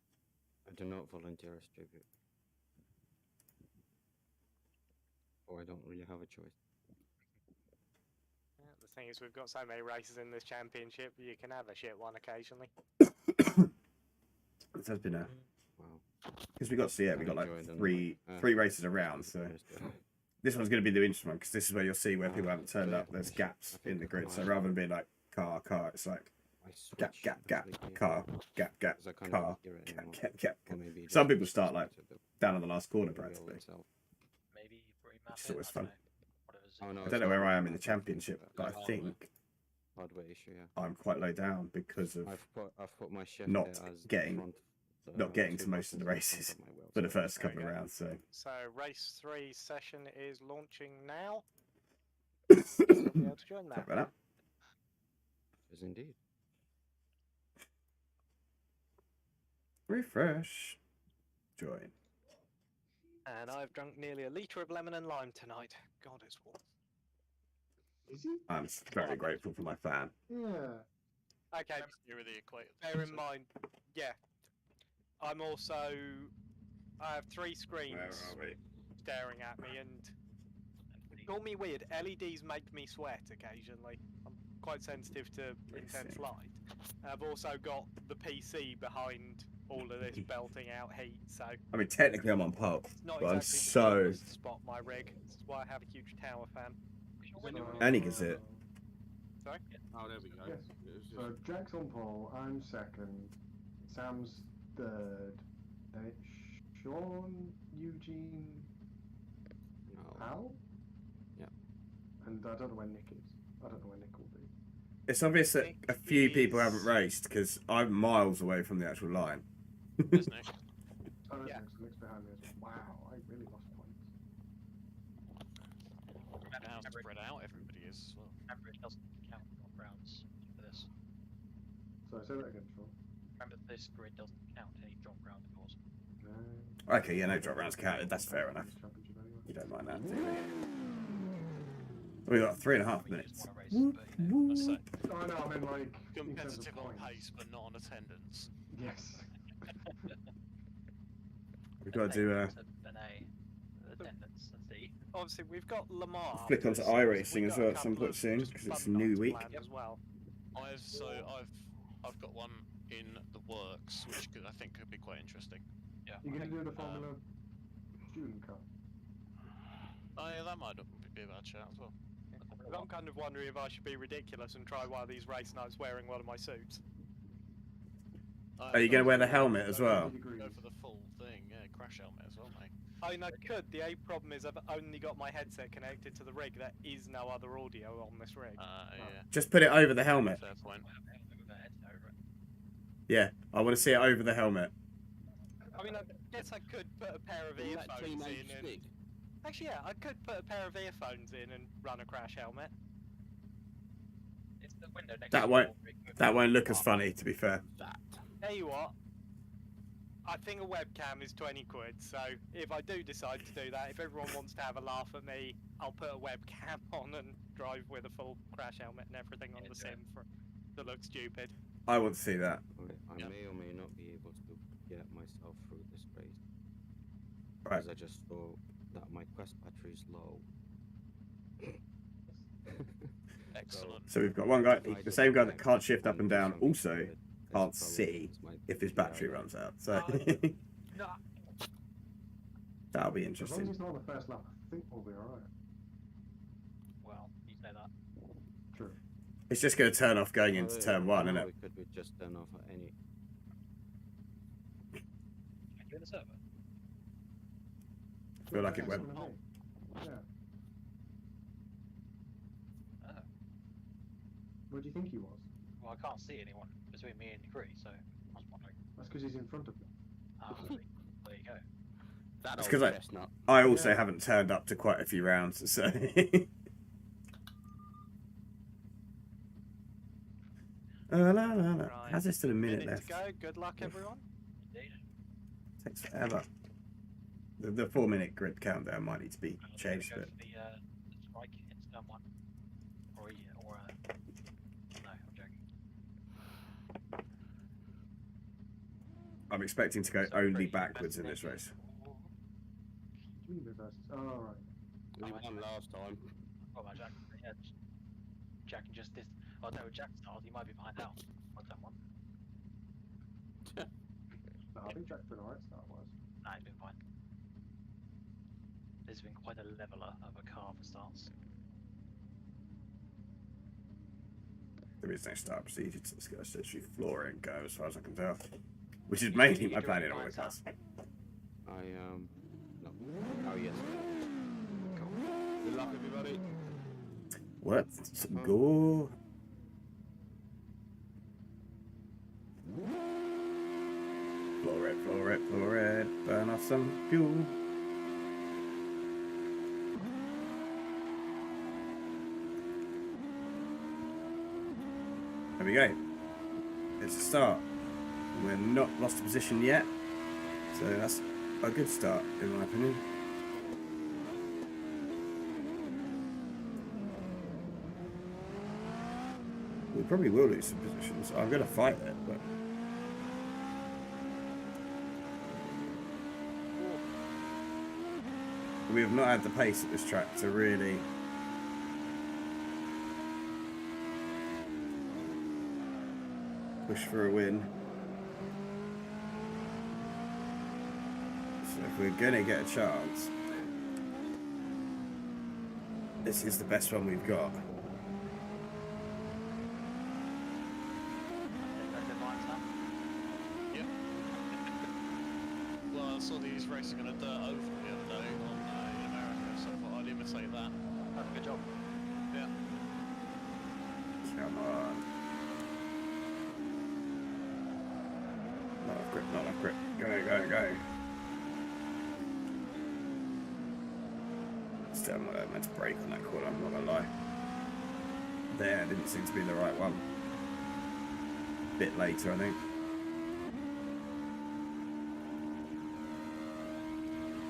I do not volunteer as tribute. Or I don't really have a choice. Yeah, the thing is, we've got so many races in this championship, you can have a shit one occasionally. It has been a Wow. because we got we got like Enjoy them, three like, races around. So this one's going to be the interesting one because this is where you'll see where people haven't turned up. There's gaps in the grid. So rather than being like car, it's like gap, car, gap, car, gap. Some people start like down on the last corner practically. Maybe remap It's it, always I fun. don't know. Whatever's Oh, no, I don't know where I am in the championship, but I Hardware. think Hardware issue, yeah. I'm quite low down because of I've put my shift not there as getting- front, not getting to two most of the buttons in races front of my wheel, for the so first couple of Okay. rounds. So So race 3 session is launching now. You'll be able to join talk that. about that. Yes, indeed. Refresh. Join. And I've drunk nearly a litre of lemon and lime tonight. God, it's warm. Is he? I'm very grateful for my fan. Yeah. Okay, Near the equator. bear in mind, yeah. I'm also. I have 3 screens Where are we? staring at me, and call me weird. LEDs make me sweat occasionally. I'm quite sensitive to intense Racing. light. I've also got the PC behind all of this belting out heat, so I mean, technically I'm on pulp, it's not but I'm exactly the so... coolest spot my rig. This is why I have a huge tower fan. Annie gets it. Sorry? Oh, there we go. Yes. It was just- So Jack's on pole, I'm second, Sam's third, then it's Sean, Eugene, No. Al? Yeah. And I don't know where Nick is. I don't know where Nick will be. It's obvious that a few people haven't Is- raced because I'm miles away from the actual line. There's Nick. Oh, that's Yeah. Nick, so Nick's behind me as well. Wow, I really lost points. And how spread out everybody is as well. Remember, it doesn't count drop rounds for this. So say that again, Sean. Remember, this grid doesn't count any drop round scores. No. Okay, yeah, no drop rounds counted. That's fair enough. Championship anyway. You don't mind that, do you? We've got 3.5 We minutes. just want to race, but, you know, Let's say Oh no, I mean like in terms of competitive on points. pace, but not on attendance. Yes. We've got to they do go to an A attendance and see. Obviously, we've got Lamar. flick onto after this, iRacing we've as got well a at some couple point of soon just because it's a fun new nights week. planned as well. I've got one in the works, which I think could be quite interesting. Yeah. You're I gonna think, do the Formula Student Cup. Oh yeah, that might not be a bad shout as well. But I'm kind of wondering if I should be ridiculous and try one of these race nights wearing one of my suits. Are you going to wear the helmet as well? Go for the full thing, yeah, crash helmet as well, mate. I mean, I could. The only problem is I've only got my headset connected to the rig. There is no other audio on this rig. Yeah. Just put it over the helmet. Fair point. Yeah, I want to see it over the helmet. I mean, I guess I could put a pair of That earphones teenage in and... stick. Actually, yeah, I could put a pair of earphones in and run a crash helmet. It's the window next That to won't- your rig with That the won't look as bar. funny, to be fair. That. Tell you what, I think a webcam is 20 quid, so if I do decide to do that, if everyone wants to have a laugh at me, I'll put a webcam on and drive with a full crash helmet and everything on the sim to look stupid. I want to see that. Okay, I Yep. may or may not be able to get myself through this race. Right. Because I just saw that my Quest battery is low. Excellent. So we've got one guy, If I the just same guy that connect can't shift up and and do down, something also stupid, can't probably see means my if his VR battery light- runs out. So No, that'll be As long as interesting. it's not on the first lap, I think we'll be alright. Well, you say that. True. It's just going to turn off going into Oh, turn yeah, one, or isn't it? We could just turn off at any. Are you in the server? I feel like it went. Oh. Yeah. Oh. Where do you think he was? Well, I can't see anyone between me and Degree, so I was wondering. That's because he's in front of me. Oh, really? There you go. That It's old 'cause chestnut. I also Yeah. haven't turned up to quite a few rounds, so. La, la, la. Right. How's there still a minute minute left? to go. Good luck, everyone. Indeed. Takes forever. The 4-minute grid countdown might need to be changed a Go bit. for the strike in turn one. Or no, I'm joking. I'm expecting to go So only pretty backwards in this competitive. race. What do you mean reverses? Oh, right. We Oh, won actually. last time. Oh, my Jack. Yeah, Jack can just this. Oh no, Jack started. He might be behind Al. On turn one. No, I think Jack's been alright start wise. Nah, he's been fine. This has been quite a leveler of a car for starts. There is no start procedure to this guy's literally floor and go as far as I can tell. Which is mainly my plan in all the cars. No. Oh yes. Good luck, everybody. Let's go. Floor red, burn off some fuel. we go. It's a start. We're not lost a position yet, so that's a good start in my opinion. We probably will lose some positions. I'm going to fight it, but we have not had the pace at this track to really push for a win. So if we're going to get a chance, this is the best one we've got. Yep. Well, I saw these racing on a dirt oval the other day in America, so I thought I'd imitate that. Good job. Yeah. Come on. Not enough grip, not enough grip. Go, go, go. Still, I'm not meant to brake on that corner, I'm not gonna lie. There didn't seem to be the right one. Bit later, I think.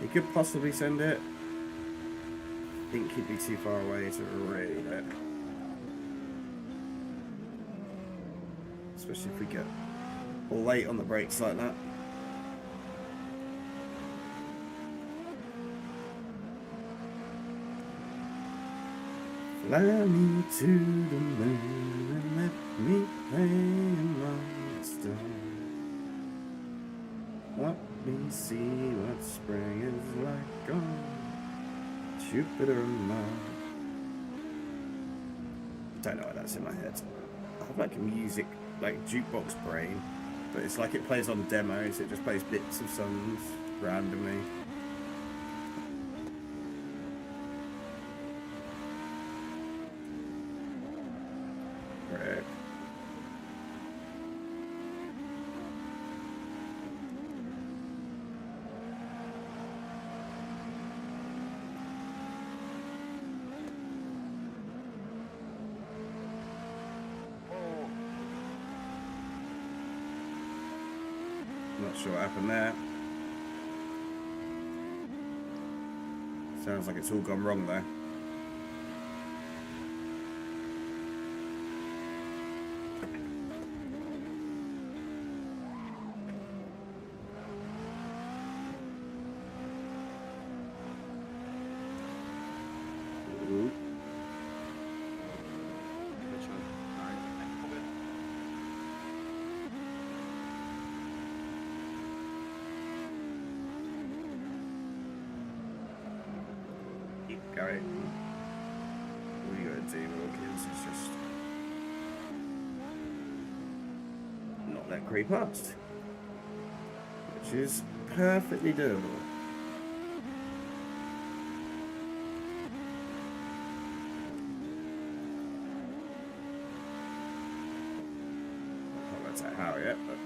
He could possibly send it. I think he'd be too far away to really do it. Especially if we get late on the brakes like that. Fly me to the moon and let me play among the stars. Let me see what spring is like on Jupiter and Mars. Don't know why that's in my head. I have like a music, like jukebox brain, but it's like it plays on demos. It just plays bits of songs randomly. Right. Not sure what happened there. Sounds like it's all gone wrong there. Ooh. Which one? Alright. Keep going. All you gotta do, Wilkins, is just not let creep past, which is perfectly doable. Not worked out how yet, but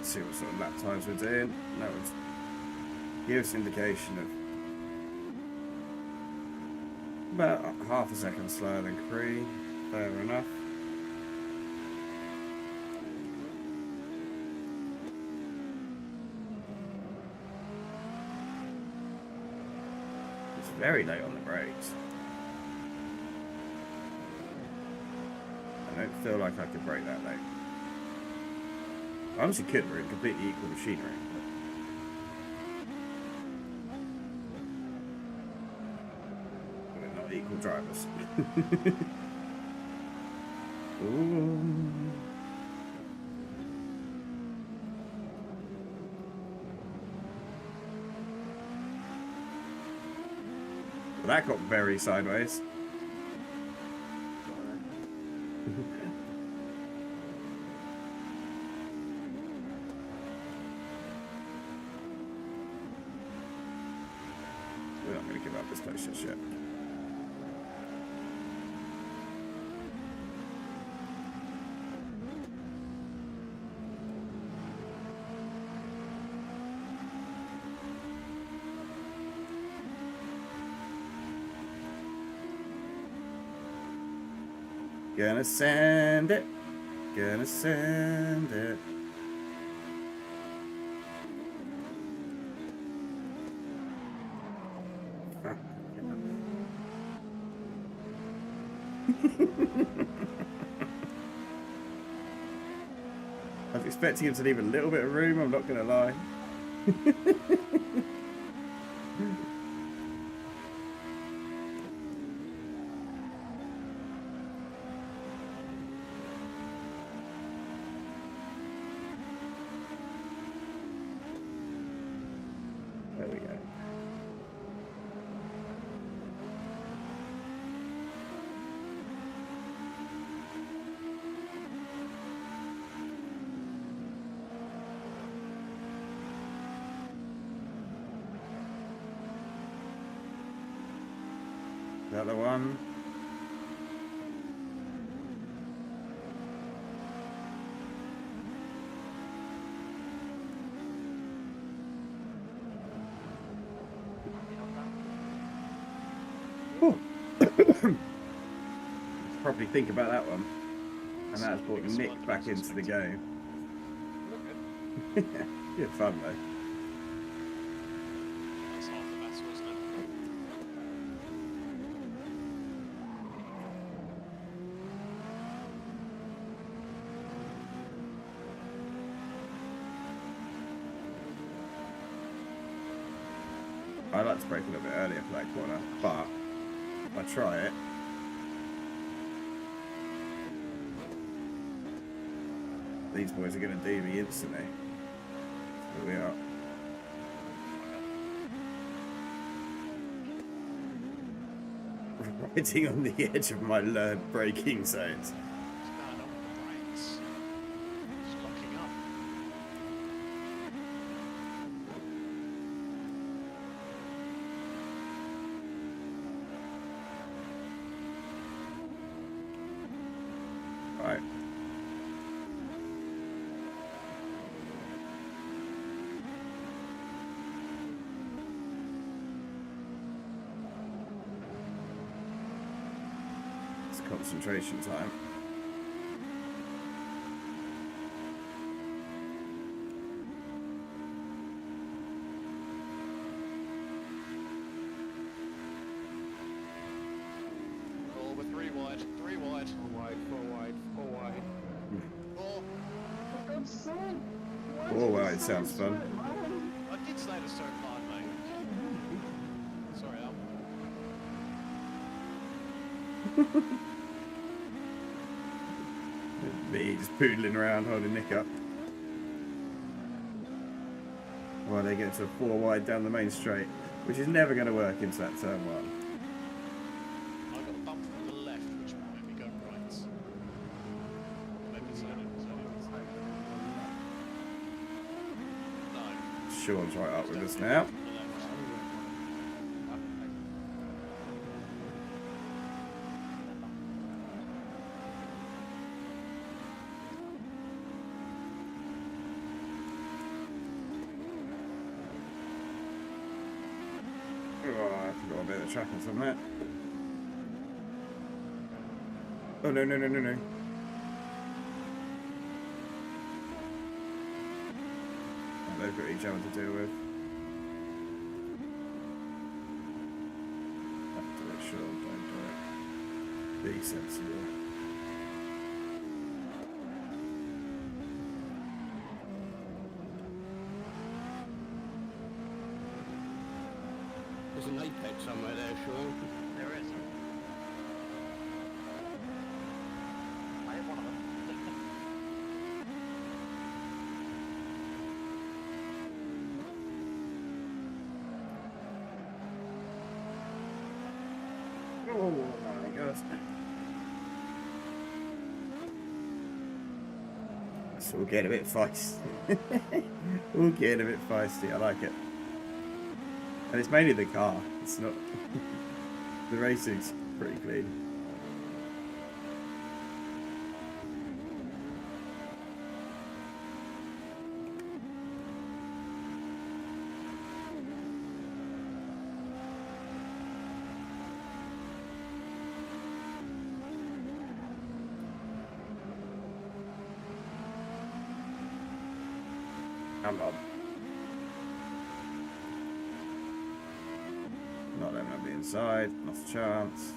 see what sort of lap times we're doing. That would give us an indication of about half a second slower than Capri. Fair enough. It's very late on the brakes. I don't feel like I could brake that late. I honestly could, we're in completely equal machinery. But we're not equal drivers. Ooh. Well, that got very sideways. We're not going to give up this place just yet. Gonna send it. Gonna send it. I was expecting him to leave a little bit of room, I'm not gonna lie. There we go. Is that the one? Probably think about that one. And that's brought Nick back into the game. Good fun though. That's half the battle, isn't it? I like to break a little bit earlier for that corner, but if I try it, these boys are going to do me instantly. Here we are. Riding on the edge of my learned braking zones. What's going on with the brakes? Just locking up. Right. It's concentration time. Oh, we're three wide. Three wide. Four wide, four wide, four wide. Four. For God's sake! Why Oh, did you wow, it say sounds it's fun. right line? I did say the straight line, mate. Sorry, Al. Me just poodling around holding Nick up. While they get to 4 wide down the main straight, which is never going to work into that turn 1. I got a bump from the left, which made me go right. Maybe it's no. Sean's right up with us now. From the left. Oh, I forgot a bit of the track on some of that. Oh, no, no, no, no, no. Oh, they've got each other to deal with. Have to make sure, don't do it. Be sensible. There's an apex somewhere there, Sean. There is. I hit one of them. Oh my god. So we'll get a bit feisty. We'll get a bit feisty, I like it. And it's mainly the car, it's not... the racing's pretty clean. Come on. Not letting them be inside. Not a chance.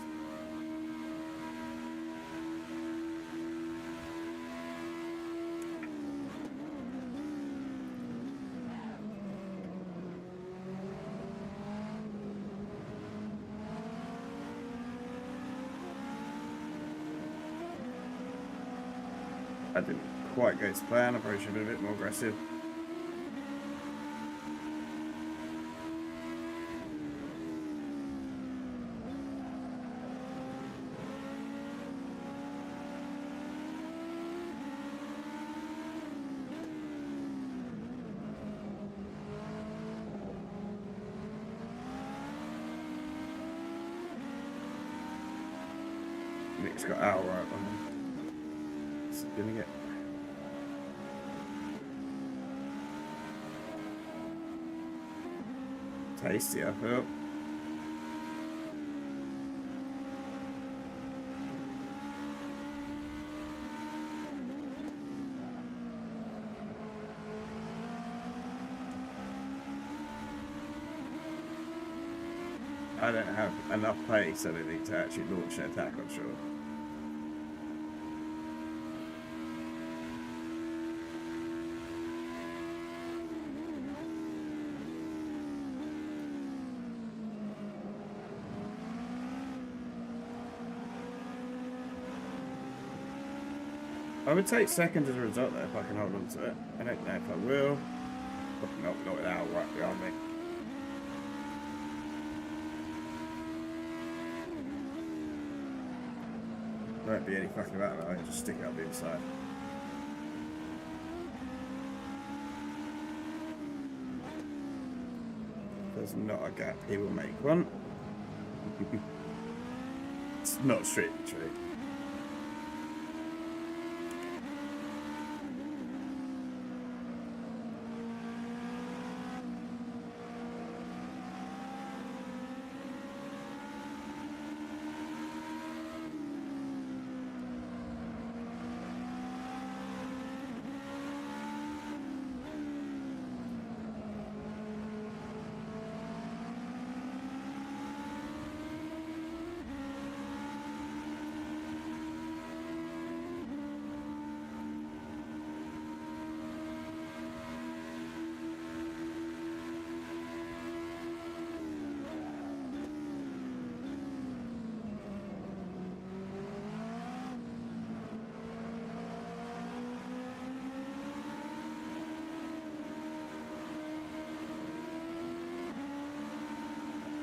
I didn't quite go to plan. I probably should have been a bit more aggressive. Nick's got our right on him. It's gonna get tasty, I feel. I don't have enough pace, I don't think, to actually launch an attack, I'm sure. I would take second as a result though if I can hold on to it. I don't know if I will. Probably not without right behind me. Won't be any fucking about that, I can just stick it up the inside. There's not a gap, he will make one. It's not strictly true.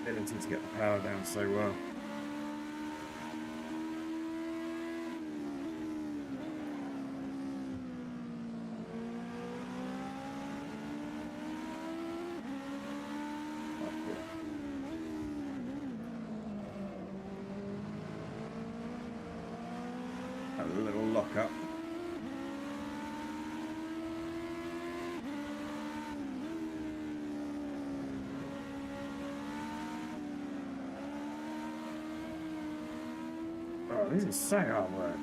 Ability to get the power down so well. A little lock up. Oh, this is so hard work.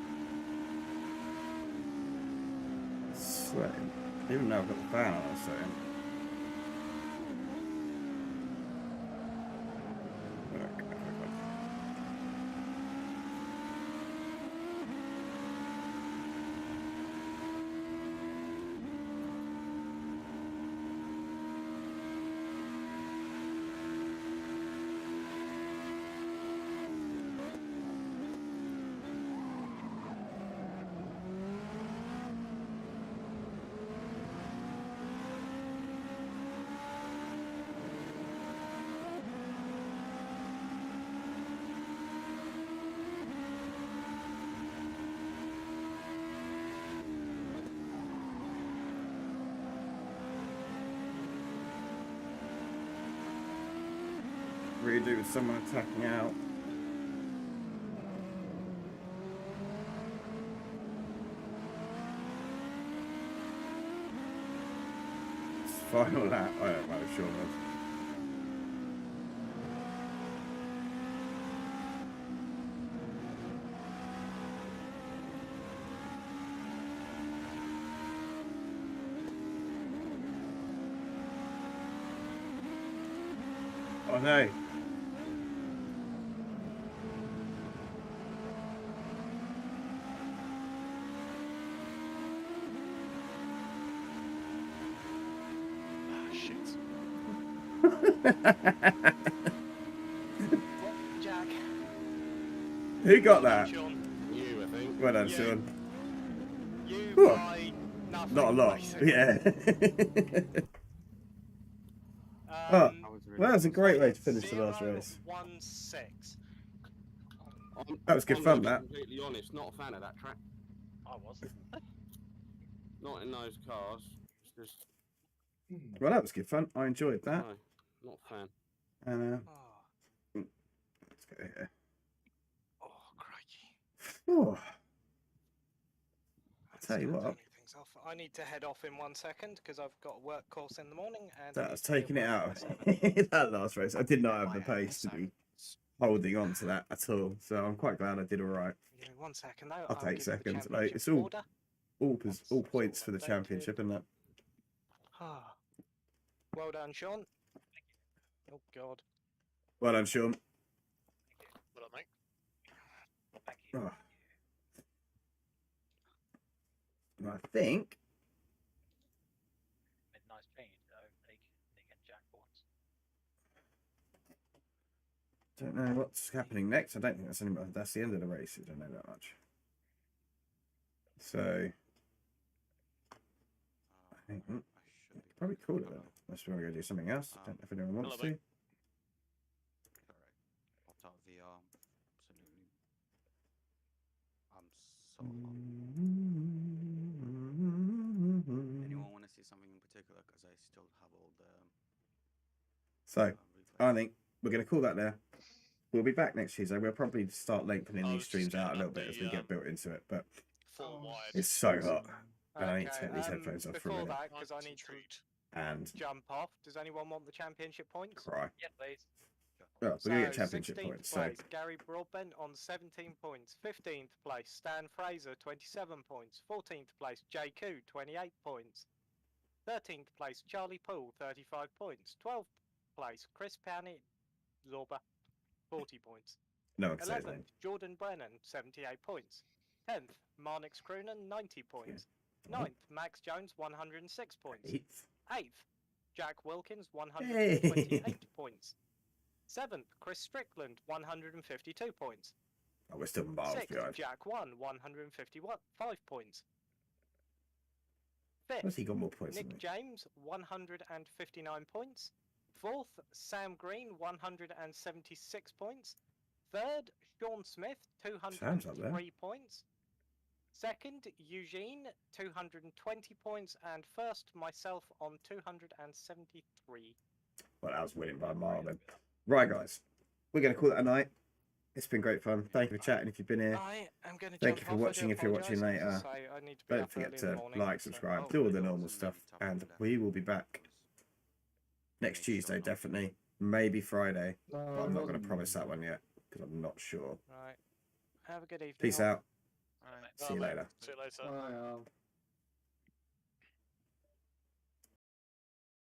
Sweating. Even though I've got the fan on, I'm sweating. Redo with someone attacking out. It's final lap. I don't know, sure. Oh no. Ah, shit. Jack. Who got Well done, that? Sean. You, I think. Well done, Yeah. Sean. You Whew. by nothing. Not a lot. basically. Yeah. Oh, That was really well, that was a close. great way to finish the last race. 0-1-6. That was good I'm fun, gonna that. be completely honest, not a fan of that track. I was. Not in those cars. It's just Well, that was good fun. I enjoyed that. no, not a fan. And Oh, let's go here. oh, crikey. Oh, That's tell you gonna what. turn things off. I need to head off in 1 second because I've got a work course in the morning. And I that's need to be taking it at out work of by 7. that last race. I did not have the My own pace to be seconds. holding on to that at all. So I'm quite glad I did all right. Give me 1 second though. I'll take give you the seconds. Like, championship it's all order. all That's points sort for the of updated. championship, isn't it? Ah. Well done, Sean. Oh God. Well done, Sean. Well done, mate. Oh. I think Made a nice change though. They get Jack once. don't know what's happening next. I don't think that's the end of the race. I don't know that much. So I think I should be probably call it then. Unless we want to go do something else. I don't know if anyone wants Hello, to. mate. correct. Popped out VR. Absolutely. I'm so hungry. Anyone want to see something in particular? Because I still have all the. So I replays. think we're going to call that there. We'll be back next Tuesday. We'll probably start lengthening I these was just streams out a getting little up bit as the, we get built into it. But Full wired. it's so hot. And I need to Okay, take these headphones off for a before minute. that, because I need to Intrigued. And jump off. Does anyone want the championship points? cry. Yeah, please. Oh, we're going to get championship 16th points. So place, Gary Broadbent on 17 points. 15th place, Stan Fraser, 27 points. 14th place, Jay Koo, 28 points. 13th place, Charlie Poole, 35 points. 12th place, Chris Pani Zorba, 40 points. no one can say his 11th, name. Jordan Brennan, 78 points. 10th, Marnix Croonan, 90 points. Oh. 9th, Max Jones, 106 points. Eighth. 8th, Jack Wilkins, 128 Hey. points. 7th, Chris Strickland, 152 points. Oh, we're still miles 6th, behind. Jack 155 points. 5th, What's he got more points than me? Nick James, 159 points. 4th, Sam Green, 176 points. 3rd, Sean Smith, Sam's up there. 203 points. 2nd, Eugene, 220 points. And 1st, myself on 273. Well, I was winning by a mile then. Right, guys. We're going to call it a night. It's been great fun. Thank you for chatting if you've been here. I am going to Thank you for watching if you're watching later. I need to be Don't up forget early in the to morning, like, so- subscribe, Oh, do all the It normal wasn't stuff. really tough And on we will be back next Tuesday, definitely. Maybe Friday. But I'm not going to promise that one yet because I'm not sure. Right. Have a good evening. Peace all. out. All right. See you later. See you later. Bye,